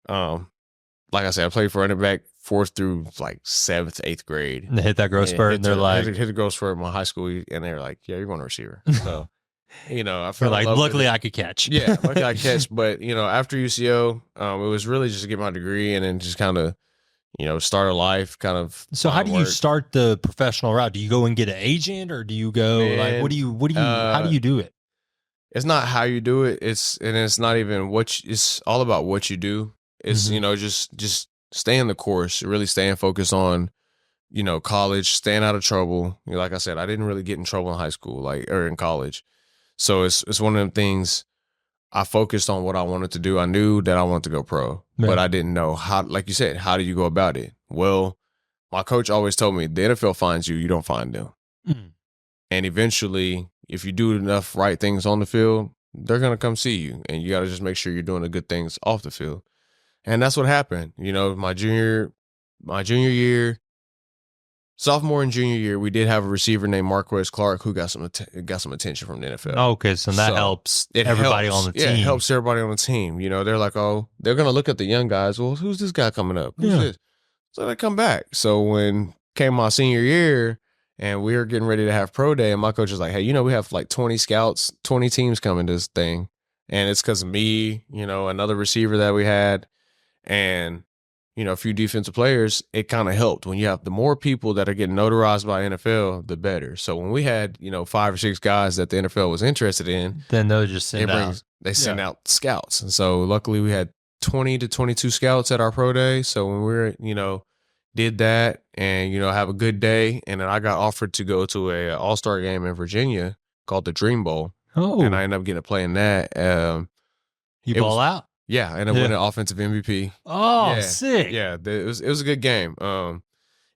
like I said, I played for running back 4th through 7th, 8th grade. And they hit that growth spurt, and they're like, hit the growth spurt in my high school, and they're like, yeah, you're going to receiver. So, I felt luckily I could catch. Yeah, luckily I catch. But, after UCO, it was really just to get my degree and then just kind of, start a life kind of. So how do you start the professional route? Do you go and get an agent, or do you go how do you do it? It's not how you do it. It's not even it's all about what you do. It's, just staying the course, really staying focused on, college, staying out of trouble. Like I said, I didn't really get in trouble in high school, or in college. So it's one of them things. I focused on what I wanted to do. I knew that I wanted to go pro, but I didn't know how, like you said, how do you go about it? Well, my coach always told me, the NFL finds you, you don't find them. And eventually, if you do enough right things on the field, they're going to come see you. And you got to just make sure you're doing the good things off the field. And that's what happened. My junior year, sophomore and junior year, we did have a receiver named Marquez Clark who got some attention from the NFL. Okay, so that helps everybody on the team. Yeah, it helps everybody on the team. They're like, oh, they're going to look at the young guys. Well, who's this guy coming up? Who's this? So they come back. So when came my senior year and we were getting ready to have pro day, and my coach was like, hey, we have 20 scouts, 20 teams coming to this thing. And it's because of me, another receiver that we had, and a few defensive players. It kind of helped. When you have the more people that are getting notarized by NFL, the better. So when we had 5 or 6 guys that the NFL was interested in, then they'll just send out scouts. And so luckily we had 20 to 22 scouts at our pro day. So when we were did that and have a good day, and then I got offered to go to a all-star game in Virginia called the Dream Bowl. Oh, and I ended up getting to play in that. You ball out? Yeah, and I won an offensive MVP. Oh, yeah, sick! Yeah, it was a good game. And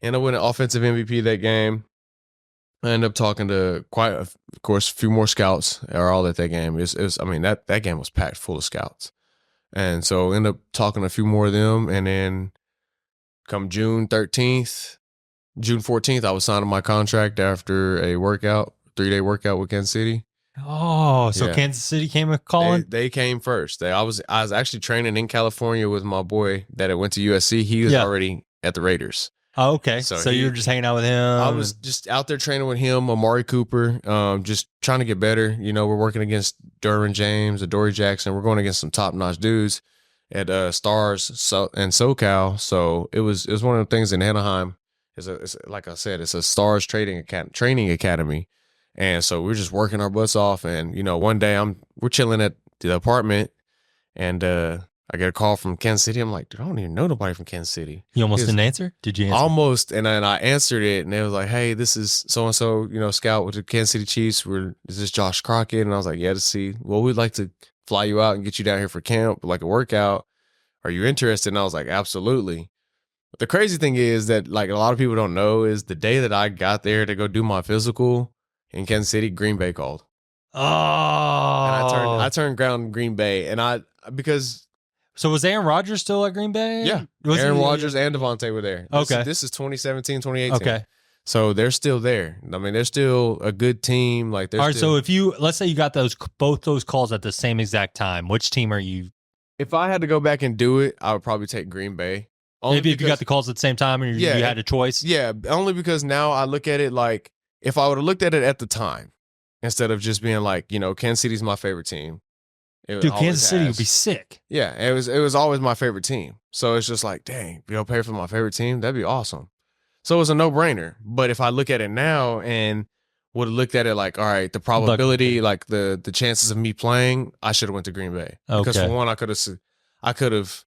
I won an offensive MVP that game. I ended up talking to of course, a few more scouts are all at that game. That game was packed full of scouts, and so ended up talking to a few more of them. And then come June 14th, I was signing my contract after a 3-day workout with Kansas City. Oh, so yeah. Kansas City came a calling? They came first. I was actually training in California with my boy that had went to USC. He was already at the Raiders. Oh, okay. So you were just hanging out with him? I was just out there training with him, Amari Cooper, just trying to get better. We're working against Derwin James, Adoree Jackson. We're going against some top-notch dudes at Stars and SoCal. So it was one of the things in Anaheim. It's like I said, it's a Stars training academy. And so we're just working our butts off. And, one day we're chilling at the apartment, and I get a call from Kansas City. I'm like, dude, I don't even know nobody from Kansas City. You almost didn't answer? Did you answer? Almost. And then I answered it, and they was like, hey, this is so-and-so, scout with the Kansas City Chiefs. Is this Josh Crockett? And I was like, yeah, we'd like to fly you out and get you down here for camp, like a workout. Are you interested? And I was like, absolutely. But the crazy thing is that, a lot of people don't know, is the day that I got there to go do my physical in Kansas City, Green Bay called. Oh. And I turned down Green Bay, and because So was Aaron Rodgers still at Green Bay? yeah, Was Aaron he- Rodgers and Devontae were there. Okay. This is 2017, 2018. Okay. So they're still there. I mean, they're still a good team. Like, they're All right. still, So let's say you got both those calls at the same exact time, which team are you? if I had to go back and do it, I would probably take Green Bay. Only Maybe if you because- got the calls at the same time and you Yeah, had a choice. Yeah, only because now I look at it like, if I would have looked at it at the time, instead of just being like, Kansas City's my favorite team. It Dude, always Kansas City has. would be sick. Yeah, it was always my favorite team. So it's just like, dang, pay for my favorite team? That'd be awesome. So it's a no-brainer. But if I look at it now and would have looked at it like, all right, the probability, like the chances of me playing, I should have went to Green Bay. Because Okay. for one, I could have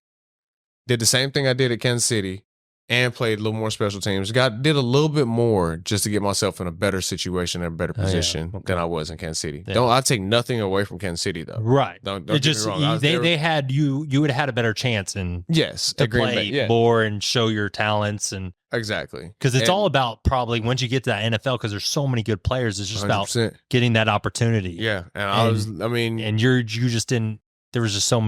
did the same thing I did at Kansas City and played a little more special teams. Did a little bit more just to get myself in a better situation and a better Oh, yeah. position Okay. than I was in Kansas City. Yeah. I take nothing away from Kansas City though. Right. Don't It get just me wrong. they had you would have had a better chance yes to at Green play Bay. Yeah, more and show your talents and exactly. because it's And all about probably once you get to that NFL because there's so many good players. It's just about 100%. getting that opportunity. Yeah, and And you just didn't. There was just so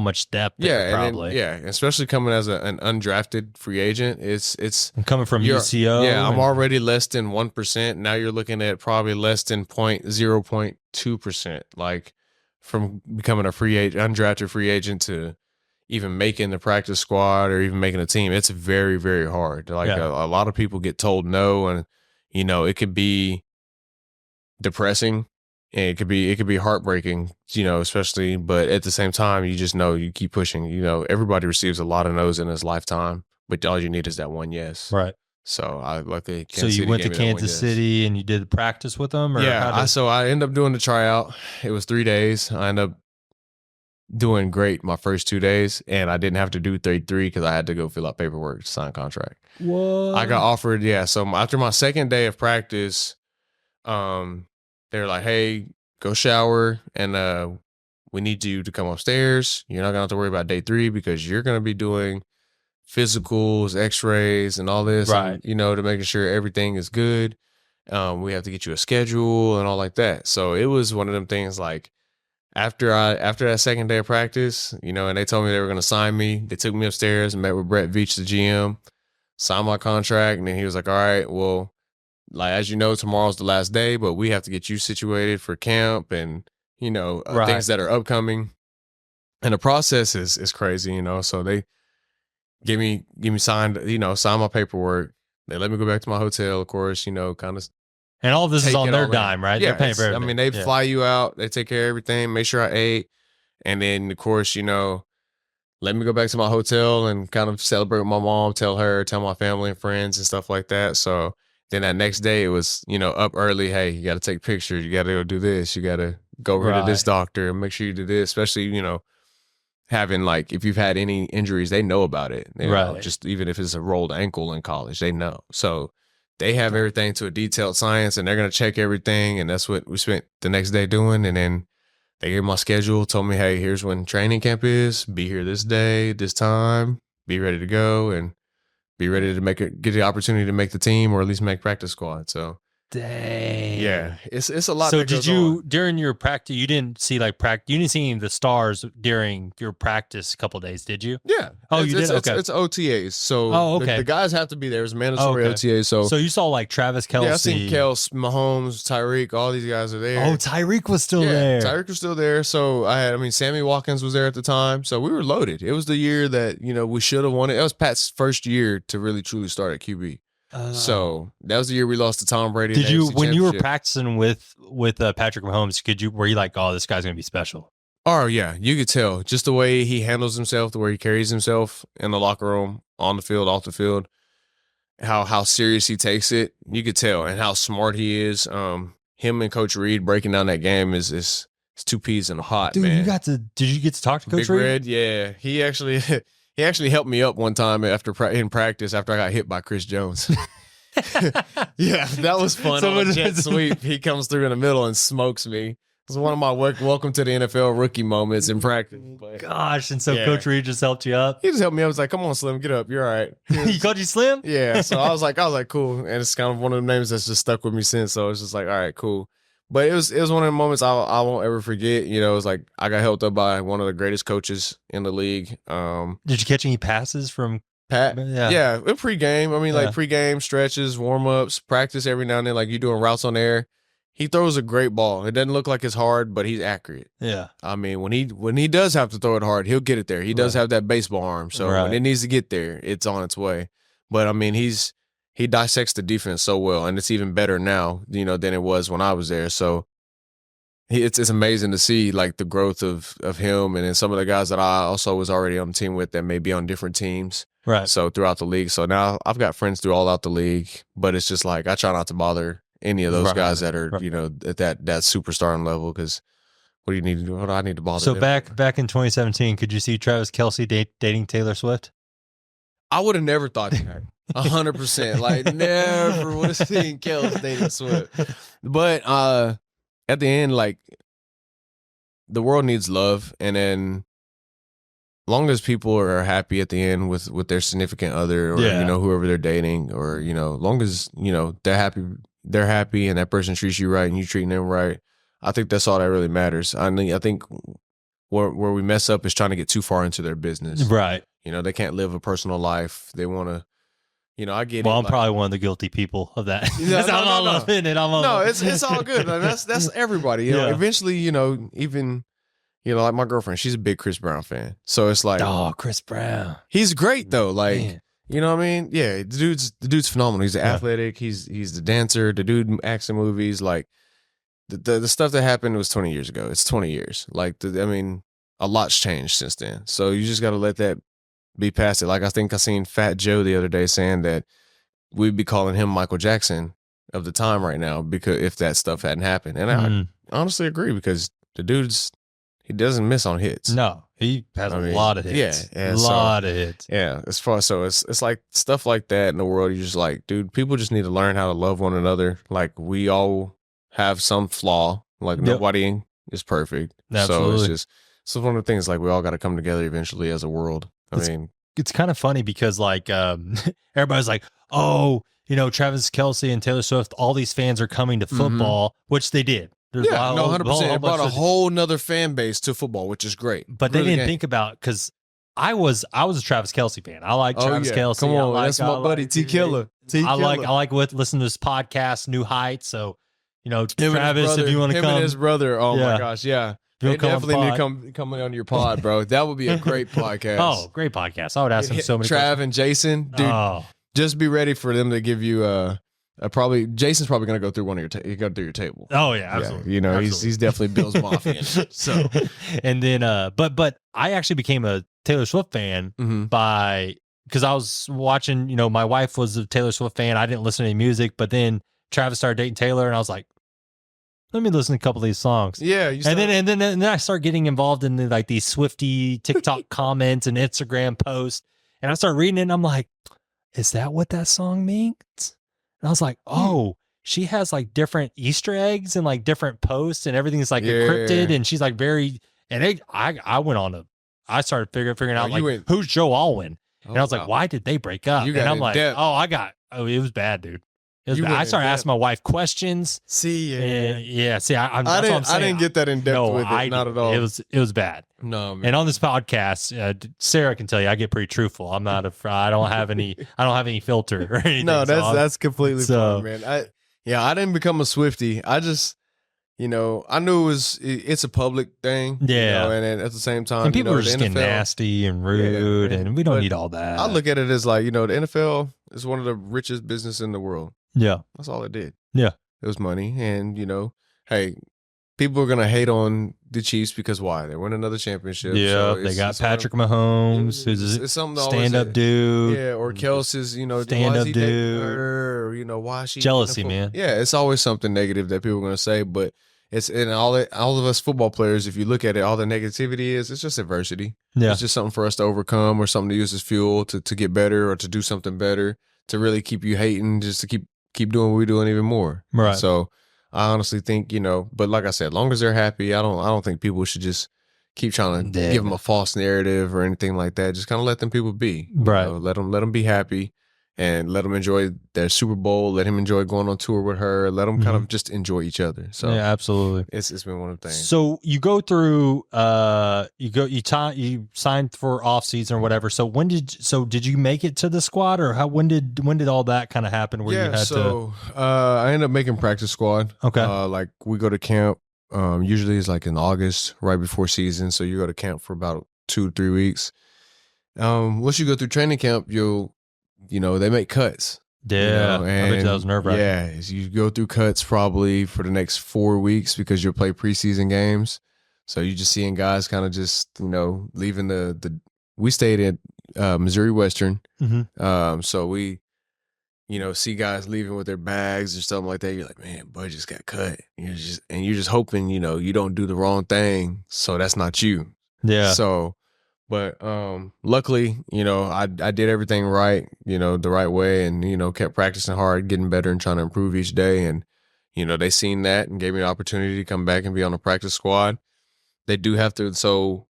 much depth. There, yeah, and then, probably. yeah, especially coming as an undrafted free agent, it's I'm coming from you're- UCO. Yeah, I'm and- already less than 1%. Now you're looking at probably less than 0.2%. Like from becoming a undrafted free agent to even making the practice squad or even making a team, it's very, very hard. Like Yeah. a lot of people get told no, and it could be depressing. And it could be heartbreaking, especially, but at the same time, you just know you keep pushing. Everybody receives a lot of no's in his lifetime, but all you need is that one yes. Right. So I luckily. So you went to Kansas City and you did practice with them, or Yeah. So I ended up doing the tryout. It was 3 days. I ended up doing great my first 2 days, and I didn't have to do 33 because I had to go fill out paperwork to sign a contract. What? I got offered. Yeah. So after my second day of practice, they're like, hey, go shower, and we need you to come upstairs. You're not going to have to worry about day 3 because you're going to be doing physicals, x-rays, and all this, Right. and, to making sure everything is good. We have to get you a schedule and all like that. So it was one of them things like after that second day of practice, and they told me they were going to sign me. They took me upstairs and met with Brett Veach, the GM, signed my contract. And then he was like, all right, well, like, as you know, tomorrow's the last day, but we have to get you situated for camp and, Right. things that are upcoming. And the process is crazy, So they give me signed, sign my paperwork. They let me go back to my hotel, of course, kind of. And all this is take on it their all in. dime, right? Yeah, They're paying for I everything. mean, they Yeah. fly you out, they take care of everything, make sure I ate, and then of course, let me go back to my hotel and kind of celebrate with my mom, tell my family and friends and stuff like that. So then that next day it was, up early. Hey, you got to take pictures. You got to go do this. You got to go over to this Right. doctor and make sure you do this, especially, having like, if you've had any injuries, they know about it. Right. Just even if it's a rolled ankle in college, they know. So they have everything to a detailed science, and they're going to check everything. And that's what we spent the next day doing. And then they gave my schedule, told me, hey, here's when training camp is. Be here this day, this time. Be ready to go and be ready to get the opportunity to make the team or at least make practice squad. So Dang. yeah, it's a lot. So that did goes you on. during your practice? You didn't see you didn't see any of the stars during your practice couple days, did you? Yeah. Oh, It's- you did? It's, Okay. it's OTAs. So Oh, okay. the guys have to be there. It's mandatory Okay. OTAs. So, So you saw like Travis Kelce. yeah, I seen Kels, Mahomes, Tyreek, all these guys are there. Oh, Tyreek was still yeah, there. Tyreek was still there. So Sammy Watkins was there at the time. So we were loaded. It was the year that, we should have won it. That was Pat's first year to really truly start at QB. So that was the year we lost to Tom Brady. in did the you AFC when you were Championship. practicing with Patrick Mahomes? Were you like, oh, this guy's gonna be special? Oh yeah, you could tell just the way he handles himself, the way he carries himself in the locker room, on the field, off the field, how serious he takes it. You could tell, and how smart he is. Him and Coach Reed breaking down that game is two peas in a hot, Dude, man. did you get to talk to Coach Big Reed? Red, yeah. He actually helped me up one time in practice after I got hit by Chris Jones. Yeah, that was fun. So On a what- jet sweep, he comes through in the middle and smokes me. It was one of my welcome to the NFL rookie moments in practice. But Gosh, and so Yeah. Coach Reed just helped you up. he just helped me. I was like, "Come on, Slim, get up. You're all right." He called you Slim? Yeah. So I was like, cool. And it's kind of one of the names that's just stuck with me since. So it's just like, all right, cool. But it was one of the moments I won't ever forget. You know, it was like I got helped up by one of the greatest coaches in the league. Did you catch any passes from Pat? Yeah. In pregame. I mean, like pregame stretches, warm ups, practice every now and then. Like you doing routes on air. He throws a great ball. It doesn't look like it's hard, but he's accurate. Yeah. I mean, when he does have to throw it hard, he'll get it there. He does have that baseball arm, so when it needs to get there, it's on its way. But I mean, he dissects the defense so well, and it's even better now, you know, than it was when I was there. So it's amazing to see like the growth of him, and then some of the guys that I also was already on the team with that may be on different teams. Right. So throughout the league. So now I've got friends all out the league, but it's just like I try not to bother any of those guys that are, you know, at that superstar level, because what do you need to do? What do I need to bother? So them? back in 2017, could you see Travis Kelce dating Taylor Swift? I would have never thought that. 100%. Like never would have seen Kelce dating Swift. But at the end, like the world needs love, and then long as people are happy at the end with their significant other, or you know, whoever they're dating, or you know, long as you know they're happy and that person treats you right and you treating them right, I think that's all that really matters. I mean, I think where we mess up is trying to get too far into their business. Right. You know, they can't live a personal life. They want to, you know, I get it. Well, I'm probably one of the guilty people of that. No, I'm all up in it. It's all good. Like, that's everybody. You know, eventually, you know, even, you know, like my girlfriend, she's a big Chris Brown fan. So it's like, oh, Chris Brown. He's great though. Like, Man. you know what I mean? Yeah, the dude's phenomenal. He's athletic. He's the dancer. The dude acts in movies. Like the stuff that happened was 20 years ago. It's 20 years. Like, I mean, a lot's changed since then. So you just got to let that be past it. Like I think I seen Fat Joe the other day saying that we'd be calling him Michael Jackson of the time right now, because if that stuff hadn't happened. And I honestly agree, because the dude's, he doesn't miss on hits. No, he has a lot of hits. Yeah, a lot of hits. Yeah, as far so it's like stuff like that in the world. You're just like, dude, people just need to learn how to love one another. Like we all have some flaw. Like nobody is perfect. Absolutely. So it's one of the things. Like we all got to come together eventually as a world. I mean, it's kind of funny because like everybody's like, oh, you know, Travis Kelce and Taylor Swift, all these fans are coming to football, which they did. There's 100%. It brought a whole nother fan base to football, which is great. But they didn't think about, because I was a Travis Kelce fan. I like Travis Kelce. Come on, that's my buddy T Killer. I like listening to this podcast, New Heights. So, you know, Travis, if you want to come, him and his brother. Oh my gosh, yeah. They definitely need to come on your pod, bro. That would be a great podcast. Oh, great podcast. I would ask him so many questions. Trav and Jason, dude, just be ready for them to give you probably Jason's probably going to go through one of your go through your table. Oh yeah, absolutely. You know, he's definitely Bill's Mafia. So, and then but I actually became a Taylor Swift fan because I was watching, you know, my wife was a Taylor Swift fan. I didn't listen to any music, but then Travis started dating Taylor, and I was like, let me listen to a couple of these songs. Yeah, and then I start getting involved in like these Swiftie TikTok comments and Instagram posts, and I start reading it, and I'm like, is that what that song means? And I was like, oh, she has like different Easter eggs and like different posts, and everything's like encrypted, and she's like very. And I went on I started figuring out like who's Joe Alwyn, and I was like, why did they break up? And I'm like, it was bad, dude. I started asking my wife questions. See, I didn't get that in depth with it, not at all. It was bad. No, man. And on this podcast, Sarah can tell you, I get pretty truthful. I don't have any filter or anything. No, that's completely fine, man. I didn't become a Swiftie. I just, you know, I knew it's a public thing. Yeah, you know, and then at the same time, and people are just getting nasty and rude, and we don't need all that. I look at it as like, you know, the NFL is one of the richest business in the world. Yeah. That's all it did. Yeah. It was money. And, you know, hey, people are going to hate on the Chiefs because why? They win another championship. Yeah. So they got Patrick Mahomes, who's a stand-up dude. Yeah. Or Kelsey's, you know, stand-up dude. Or, you know, why she. Jealousy, man. Yeah. It's always something negative that people are going to say. But it's in all of us football players, if you look at it, all the negativity it's just adversity. Yeah. It's just something for us to overcome, or something to use as fuel to get better, or to do something better, to really keep you hating, just to keep doing what we're doing even more. Right. So I honestly think, you know, but like I said, long as they're happy, I don't think people should just keep trying to give them a false narrative or anything like that. Just kind of let them people be. Right. You know, let them be happy. and let them enjoy their Super Bowl. Let him enjoy going on tour with her. Let them kind of just enjoy each other. So yeah, absolutely. it's been one of the things. So you go through, you signed for off season or whatever. So did you make it to the squad, or when did all that kind of happen? Where you had I ended up making practice squad. Okay. Like we go to camp. Usually it's like in August, right before season. So you go to camp for about 2 to 3 weeks. Once you go through training camp, they make cuts. Yeah, I bet that was nerve-wracking. Yeah, you go through cuts probably for the next 4 weeks because you'll play preseason games. So you just seeing guys kind of just leaving the. We stayed at Missouri Western, so we see guys leaving with their bags or something like that. You're like, man, Bud just got cut. You're just hoping you don't do the wrong thing, so that's not you. Yeah. So. But luckily, I did everything right, the right way, and kept practicing hard, getting better, and trying to improve each day. And they seen that and gave me the opportunity to come back and be on the practice squad. They do have to. So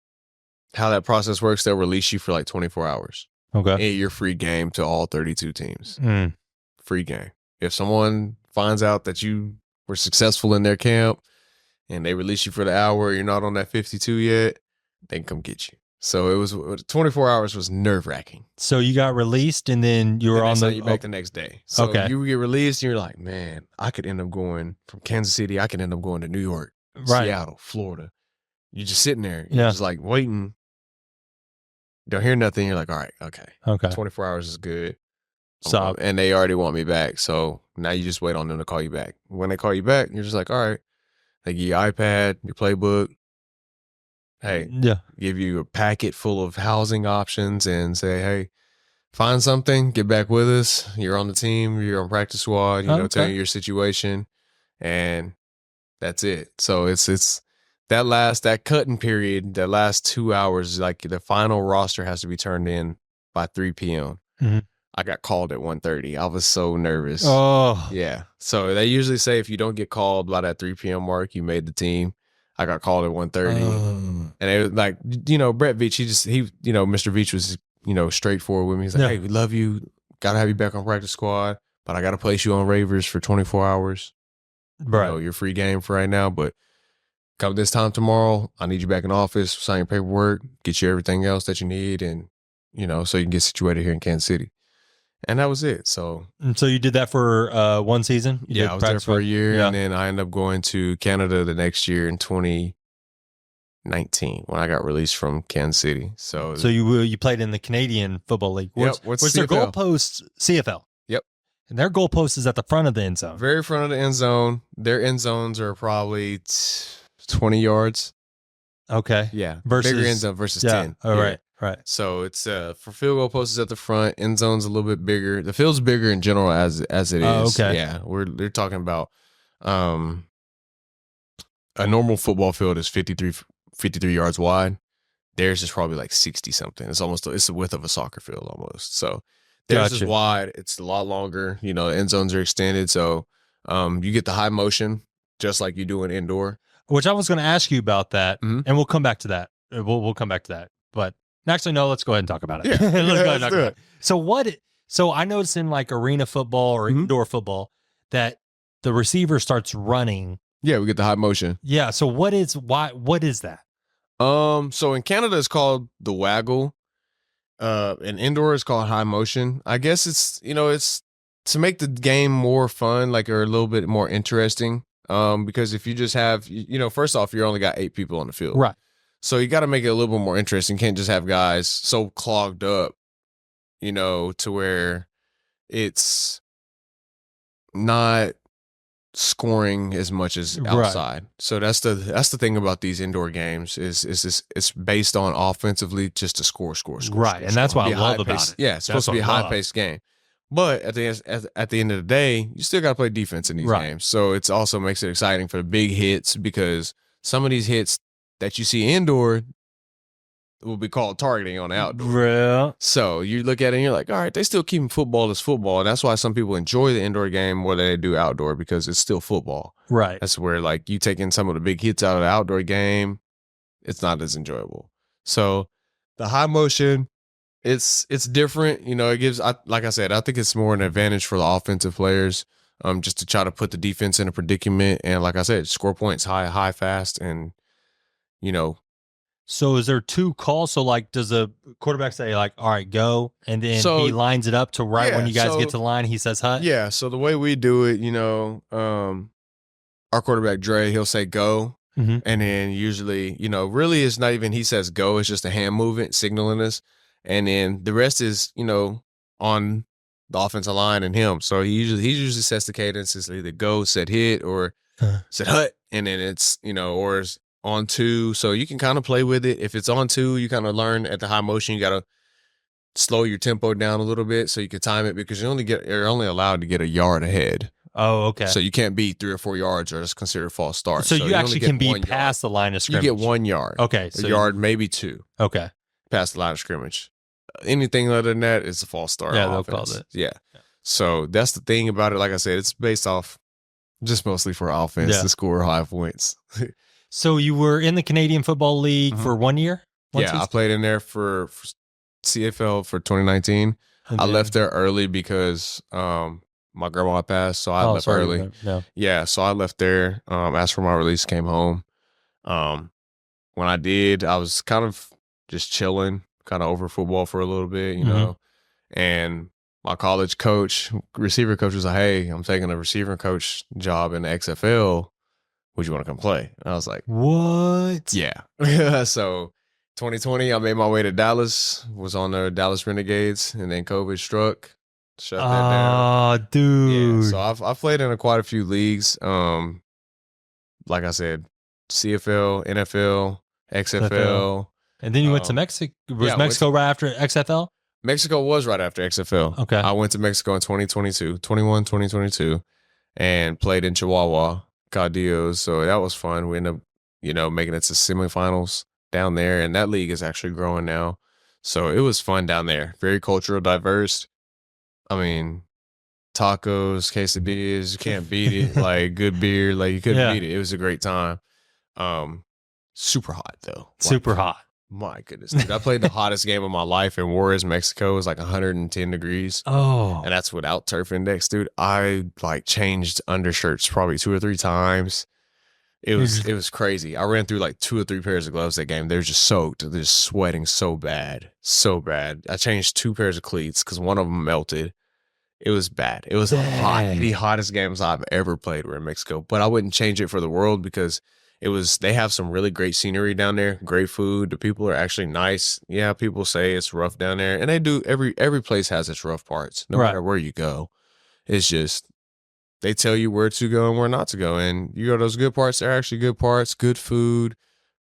how that process works, they'll release you for like 24 hours. Okay. And you're free game to all 32 teams. Free game. If someone finds out that you were successful in their camp and they release you for the hour, you're not on that 52 yet, they can come get you. So it was 24 hours was nerve wracking. So you got released, and then you were back the next day. So you get released, and you're like, man, I could end up going from Kansas City. I could end up going to New York, Seattle, Florida. You're just sitting there, you're just like waiting. Don't hear nothing. You're like, all right, okay. 24 hours is good. So and they already want me back. So now you just wait on them to call you back. When they call you back, you're just like, all right. They give you your iPad, your playbook. Hey, give you a packet full of housing options and say, hey, find something, get back with us. You're on the team, you're on practice squad, tell you your situation, and that's it. So it's that cutting period, that last 2 hours, like the final roster has to be turned in by 3 p.m. I got called at 1:30. I was so nervous. Oh. Yeah. So they usually say if you don't get called by that 3 p.m. mark, you made the team. I got called at 1:30, and it was like, Brett Veach, Mr. Veach was, straightforward with me. He's like, hey, we love you. Got to have you back on practice squad, but I got to place you on waivers for 24 hours. Right. You're free game for right now, but come this time tomorrow, I need you back in office, sign your paperwork, get you everything else that you need, and, so you can get situated here in Kansas City. And that was it. So you did that for one season? I was there for a year, and then I ended up going to Canada the next year in 2019 when I got released from Kansas City. So you played in the Canadian Football League. What's their goalpost? CFL. Yep. And their goalpost is at the front of the end zone. Very front of the end zone. Their end zones are probably 20 yards. Okay. Yeah. Versus bigger end zone versus 10. Oh, right. Right. So it's for field goal posts at the front, end zone's a little bit bigger. The field's bigger in general as it is. Okay. Yeah. They're talking about a normal football field is 53 yards wide. Theirs is probably like 60 something. It's the width of a soccer field almost. So theirs is wide. It's a lot longer. The end zones are extended. So you get the high motion just like you do in indoor. Which I was going to ask you about that, and we'll come back to that. We'll come back to that. But actually, no, let's go ahead and talk about it. Yeah. Let's go ahead and talk about it. So I noticed in like arena football or indoor football that the receiver starts running. Yeah, we get the high motion. Yeah. So what is that? So in Canada it's called the waggle. In indoor it's called high motion. I guess it's it's to make the game more fun, like, or a little bit more interesting. Because if you just have first off, you only got 8 people on the field. Right. So you got to make it a little bit more interesting. You can't just have guys so clogged up, to where it's not scoring as much as outside. Right. So that's the thing about these indoor games is it's based on offensively just to score. Right, and that's what I love about it. Yeah, it's supposed to be a high-paced game. But at the end of the day, you still got to play defense in these games. So it also makes it exciting for the big hits, because some of these hits that you see indoor will be called targeting on outdoor. Yeah. So you look at it and you're like, all right, they still keeping football as football. And that's why some people enjoy the indoor game more than they do outdoor, because it's still football. Right. That's where, like, you taking some of the big hits out of the outdoor game, it's not as enjoyable. So the high motion, it's different. You know, it gives, like I said, I think it's more an advantage for the offensive players, just to try to put the defense in a predicament. And like I said, score points high, fast. And, you know, So is there 2 calls? So like, does the quarterback say like, all right, go, and then So- he lines it up to right when Yeah, you guys so- get to the line, he says hut? yeah. So the way we do it, you know, our quarterback Dre, he'll say go. Mhm. And then usually, you know, really it's not even he says go, it's just a hand movement signaling us. And then the rest is, you know, on the offensive line and him. So he usually sets the cadence. It's either go, set hit, or set hut. And then it's, you know, or it's on 2. So you can kind of play with it. If it's on 2, you kind of learn at the high motion, you gotta slow your tempo down a little bit so you can time it, because you're only allowed to get a yard ahead. Oh, okay. So you can't be 3 or 4 yards, or it's considered a false start. So you only actually get can be 1 yard. past the line of You scrimmage. get 1 yard. Okay. A So yard, maybe 2, Okay. past the line of scrimmage. Anything other than that is a false start. Yeah, on they'll call offense. it. Yeah. So that's the thing about it. Like I said, it's based off just mostly for offense Yeah. to score high points. So you were in the Canadian Football League for 1 year? One Yeah, I season? played in there for CFL for 2019. And I then- left there early because my grandma passed, so I left sorry, early. No. Yeah, so I left there. Asked for my release, came home. When I did, I was kind of just chilling, kind of over football for a little bit, you Mhm. know. And my college coach, receiver coach, was like, "Hey, I'm taking a receiver coach job in the XFL. Would you want to come play?" And I was like, What? "Yeah." So 2020, I made my way to Dallas. Was on the Dallas Renegades, and then COVID struck, shut that down. Oh, dude. Yeah, so I've played in quite a few leagues. Like I said, CFL, NFL, XFL. And then you went to Mexico. Was Mexico right after XFL? Mexico was right after XFL. Okay. I went to Mexico in 2022, and played in Chihuahua, Cadillos. So that was fun. We ended up, you know, making it to semifinals down there, and that league is actually growing now. So it was fun down there. Very cultural, diverse. I mean, tacos, quesadillas, you can't beat it. Like good beer, like you couldn't beat it. It was a great time. Super hot though. Super hot. My goodness, dude. I played the hottest game of my life in Juarez, Mexico. It was like 110 degrees. Oh. And that's without turf index, dude. I like changed undershirts probably 2 or 3 times. It was crazy. I ran through like 2 or 3 pairs of gloves that game. They were just soaked. They're just sweating so bad. So bad. I changed 2 pairs of cleats because one of them melted. It was bad. It was hot. The hottest games I've ever played were in Mexico. But I wouldn't change it for the world because they have some really great scenery down there, great food. The people are actually nice. Yeah, people say it's rough down there. And they do. Every place has its rough parts, no matter where you go. It's just they tell you where to go and where not to go. And you go to those good parts, they're actually good parts, good food.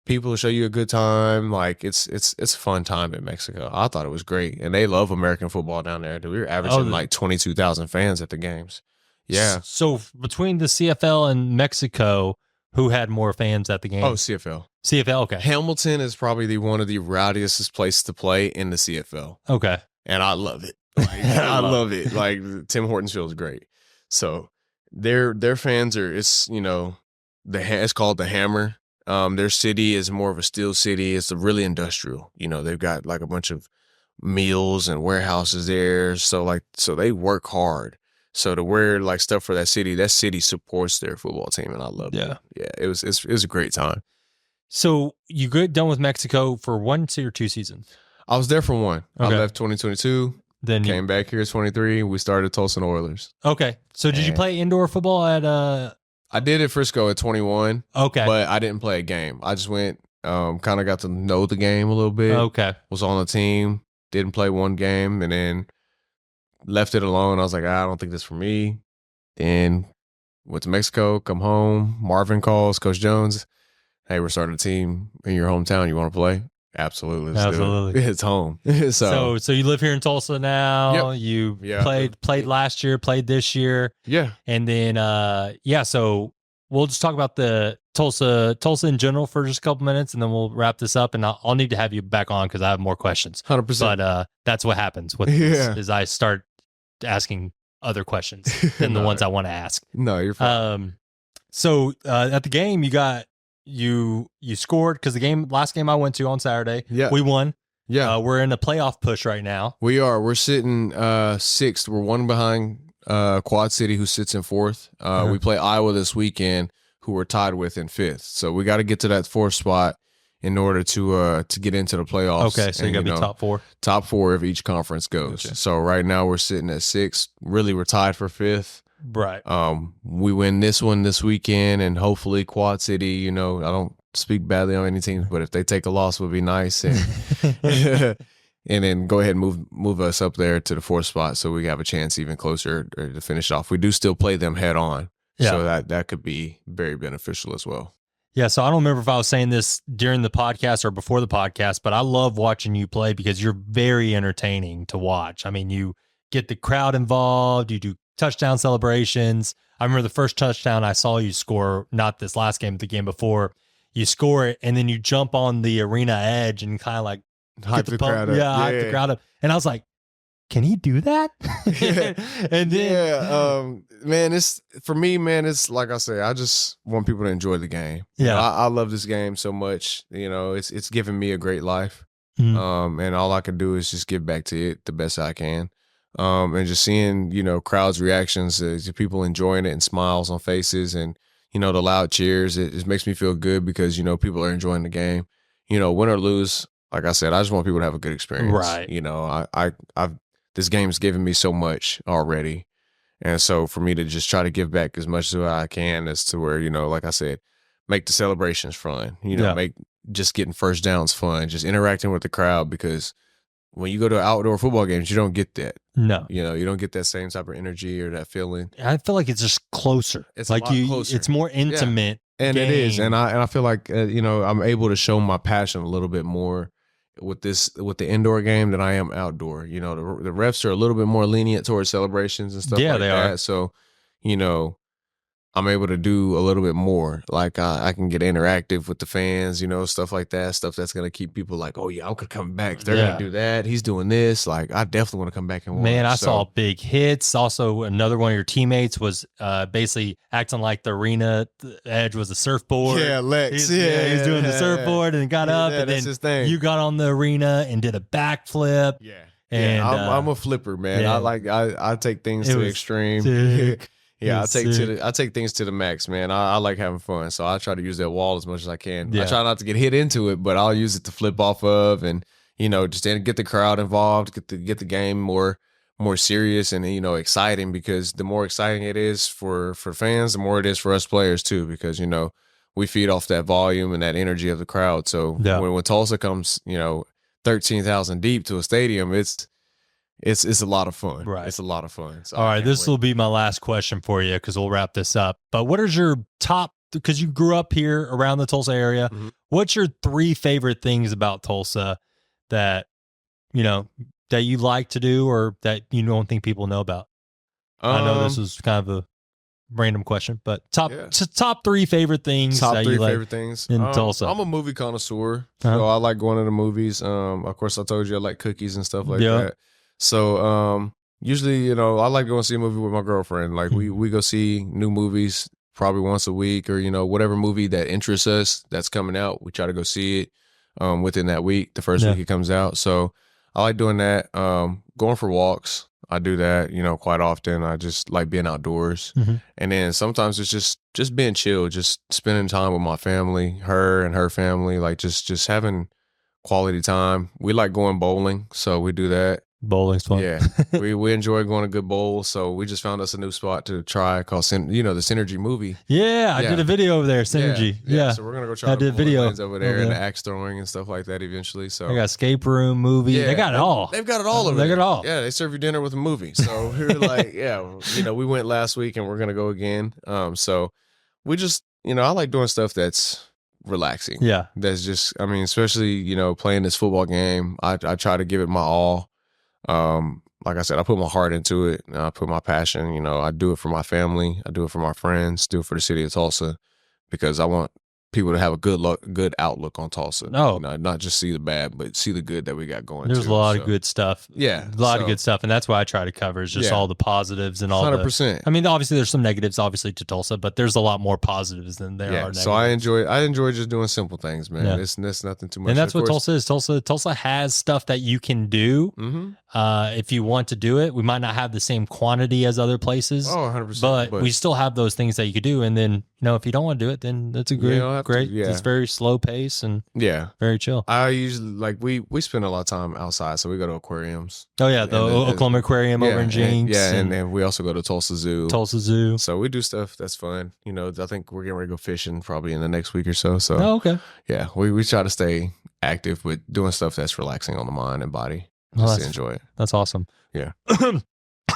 People show you a good time. Like it's a fun time in Mexico. I thought it was great. And they love American football down there. We were averaging like 22,000 fans at the games. Yeah. So between the CFL and Mexico, who had more fans at the game? Oh, CFL. CFL, okay. Hamilton is probably one of the rowdiest places to play in the CFL. Okay. And I love it. Like, I love it. Like Tim Hortons feels great. So their fans are, it's called the Hammer. Their city is more of a steel city. It's really industrial. You know, they've got like a bunch of mills and warehouses there. So they work hard. So to wear like stuff for that city supports their football team, and I love it. Yeah, it was a great time. So you get done with Mexico for 1 or 2 seasons? I was there for 1. Okay. I left 2022. Then came back here 23. We started Tulsa Oilers. Okay. So did you play indoor football at I did at Frisco at 21. Okay. But I didn't play a game. I just went, kind of got to know the game a little bit. Okay. Was on the team, didn't play 1 game, and then left it alone. I was like, I don't think this is for me. Then went to Mexico, come home. Marvin calls, Coach Jones. Hey, we're starting a team in your hometown. You want to play? Absolutely. Let's do it. It's home. So you live here in Tulsa now. Yep. You played last year, played this year. Yeah. And then so we'll just talk about the Tulsa in general for just a couple minutes, and then we'll wrap this up. And I'll need to have you back on because I have more questions. 100%. But that's what happens with this, is I start asking other questions than the ones I want to ask. No, you're fine. So at the game, you scored because the last game I went to on Saturday, we won. Yeah. We're in a playoff push right now. We are. We're sitting 6th. We're one behind Quad City, who sits in 4th. We play Iowa this weekend, who we're tied with in 5th. So we got to get to that 4th spot in order to get into the playoffs. Okay, so you got to be top 4. Top 4 of each conference goes. Okay. So right now we're sitting at 6th. Really, we're tied for 5th. Right. We win this one this weekend, and hopefully Quad City, you know, I don't speak badly on any teams, but if they take a loss, would be nice, and and then go ahead and move us up there to the 4th spot, so we have a chance even closer to finish off. We do still play them head on, so that could be very beneficial as well. Yeah, so I don't remember if I was saying this during the podcast or before the podcast, but I love watching you play because you're very entertaining to watch. I mean, you get the crowd involved, you do touchdown celebrations. I remember the first touchdown I saw you score, not this last game, but the game before. You score it, and then you jump on the arena edge and kind of like Hype the crowd up. hype the crowd up. And I was like, can he do that? And then, man, it's for me, man. It's like I say, I just want people to enjoy the game. Yeah, you know, I love this game so much. You know, it's given me a great life. Mhm. And all I can do is just give back to it the best I can. And just seeing, you know, crowds' reactions to people enjoying it and smiles on faces and, you know, the loud cheers, it just makes me feel good because, you know, people are enjoying the game. You know, win or lose, like I said, I just want people to have a good experience. Right. You know, I've this game's given me so much already. And so for me to just try to give back as much as I can as to where, you know, like I said, make the celebrations fun, you know, make just getting first downs fun, just interacting with the crowd, because when you go to outdoor football games, you don't get that. No. You know, you don't get that same type of energy or that feeling. I feel like it's just closer. It's like a lot closer. It's more intimate. And game. it is. And I feel like, you know, I'm able to show my passion a little bit more with the indoor game than I am outdoor. You know, the refs are a little bit more lenient towards celebrations and stuff like they that. are. So, you know, I'm able to do a little bit more. Like I can get interactive with the fans, you know, stuff like that. Stuff that's going to keep people like, oh, yeah, I'm going to come back. They're going to do that. He's doing this. Like, I definitely want to come back and watch. Man, I saw big hits. Also, another one of your teammates was basically acting like the arena edge was a surfboard. Yeah, Lex. He's doing the surfboard and got up. And that's then his thing. You got on the arena and did a backflip. Yeah. And I'm a flipper, man. yeah. I take things It to the was extreme. sick. Yeah, It's I take things to the max, man. I like having fun, so I try to use that wall as much as I can. Yeah. I try not to get hit into it, but I'll use it to flip off of, and you know, just get the crowd involved, get the game more serious and, you know, exciting, because the more exciting it is for fans, the more it is for us players too, because, you know, we feed off that volume and that energy of the crowd. So when Tulsa comes, you know, 13,000 deep to a stadium, it's a lot of fun. Right. It's a lot of fun. So All right, this will be my last question for you because we'll wrap this up. But what is your top, because you grew up here around the Tulsa area, what's your 3 favorite things about Tulsa that, you know, that you like to do or that you don't think people know about? I know this is kind of a random question, but top 3 favorite things Top that 3 you like favorite things in Tulsa. I'm a movie connoisseur, so I like going to the movies. Of course, I told you I like cookies and stuff like that. So usually, you know, I like going to see a movie with my girlfriend. Like we go see new movies probably once a week, or, you know, whatever movie that interests us that's coming out, we try to go see it within that week, the first week it comes out. So I like doing that. Going for walks, I do that, you know, quite often. I just like being outdoors. And then sometimes it's just being chill, just spending time with my family, her and her family, like just having quality time. We like going bowling, so we do that. Bowling's fun. Yeah, we enjoy going to good bowl. So we just found us a new spot to try called, you know, the Synergy movie. Yeah, I did a video over there, Synergy. Yeah. So we're gonna go try. I did video over there and the axe throwing and stuff like that eventually. So they got escape room, movie. Yeah, they got it all. They've got it all over there. They got it all. Yeah, they serve you dinner with a movie. So we were like, yeah, you know, we went last week and we're gonna go again. So we just, you know, I like doing stuff that's relaxing. Yeah, that's just, I mean, especially, you know, playing this football game. I try to give it my all. Like I said, I put my heart into it. And I put my passion. You know, I do it for my family. I do it for my friends. Do it for the city of Tulsa, because I want people to have a good outlook on Tulsa. No. You know, not just see the bad, but see the good that we got going. There's too, a lot so. of good stuff. Yeah, a lot of good stuff, and that's why I try to cover is just all the positives and all 100%. I mean, obviously there's some negatives, obviously to Tulsa, but there's a lot more positives than there are negatives. So I enjoy just doing simple things, man. Yeah. It's nothing too much. And that's of what course, Tulsa is. Tulsa has stuff that you can do if you want to do it. We might not have the same quantity as other places. Oh, 100%. But we still have those things that you could do. And then, if you don't want to do it, then that's a great. It's very slow pace and very chill. I usually we spend a lot of time outside, so we go to aquariums. Oh yeah, the Oklahoma Aquarium over in Jinx. And we also go to Tulsa Zoo. So we do stuff that's fun. I think we're getting ready to go fishing probably in the next week or so. So okay. Yeah, we try to stay active with doing stuff that's relaxing on the mind and body. Just to enjoy it. That's awesome. Yeah.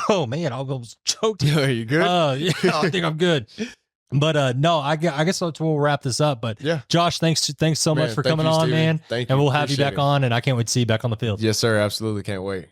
Oh man, I almost choked. Yeah, you good? Yeah, I think I'm good. But no, I guess we'll wrap this up. But yeah, Josh, thanks so much for coming on, man. Thank you. And we'll have you Appreciate back it. on, and I can't wait to see you back on the field. Yes, sir. Absolutely. Can't wait.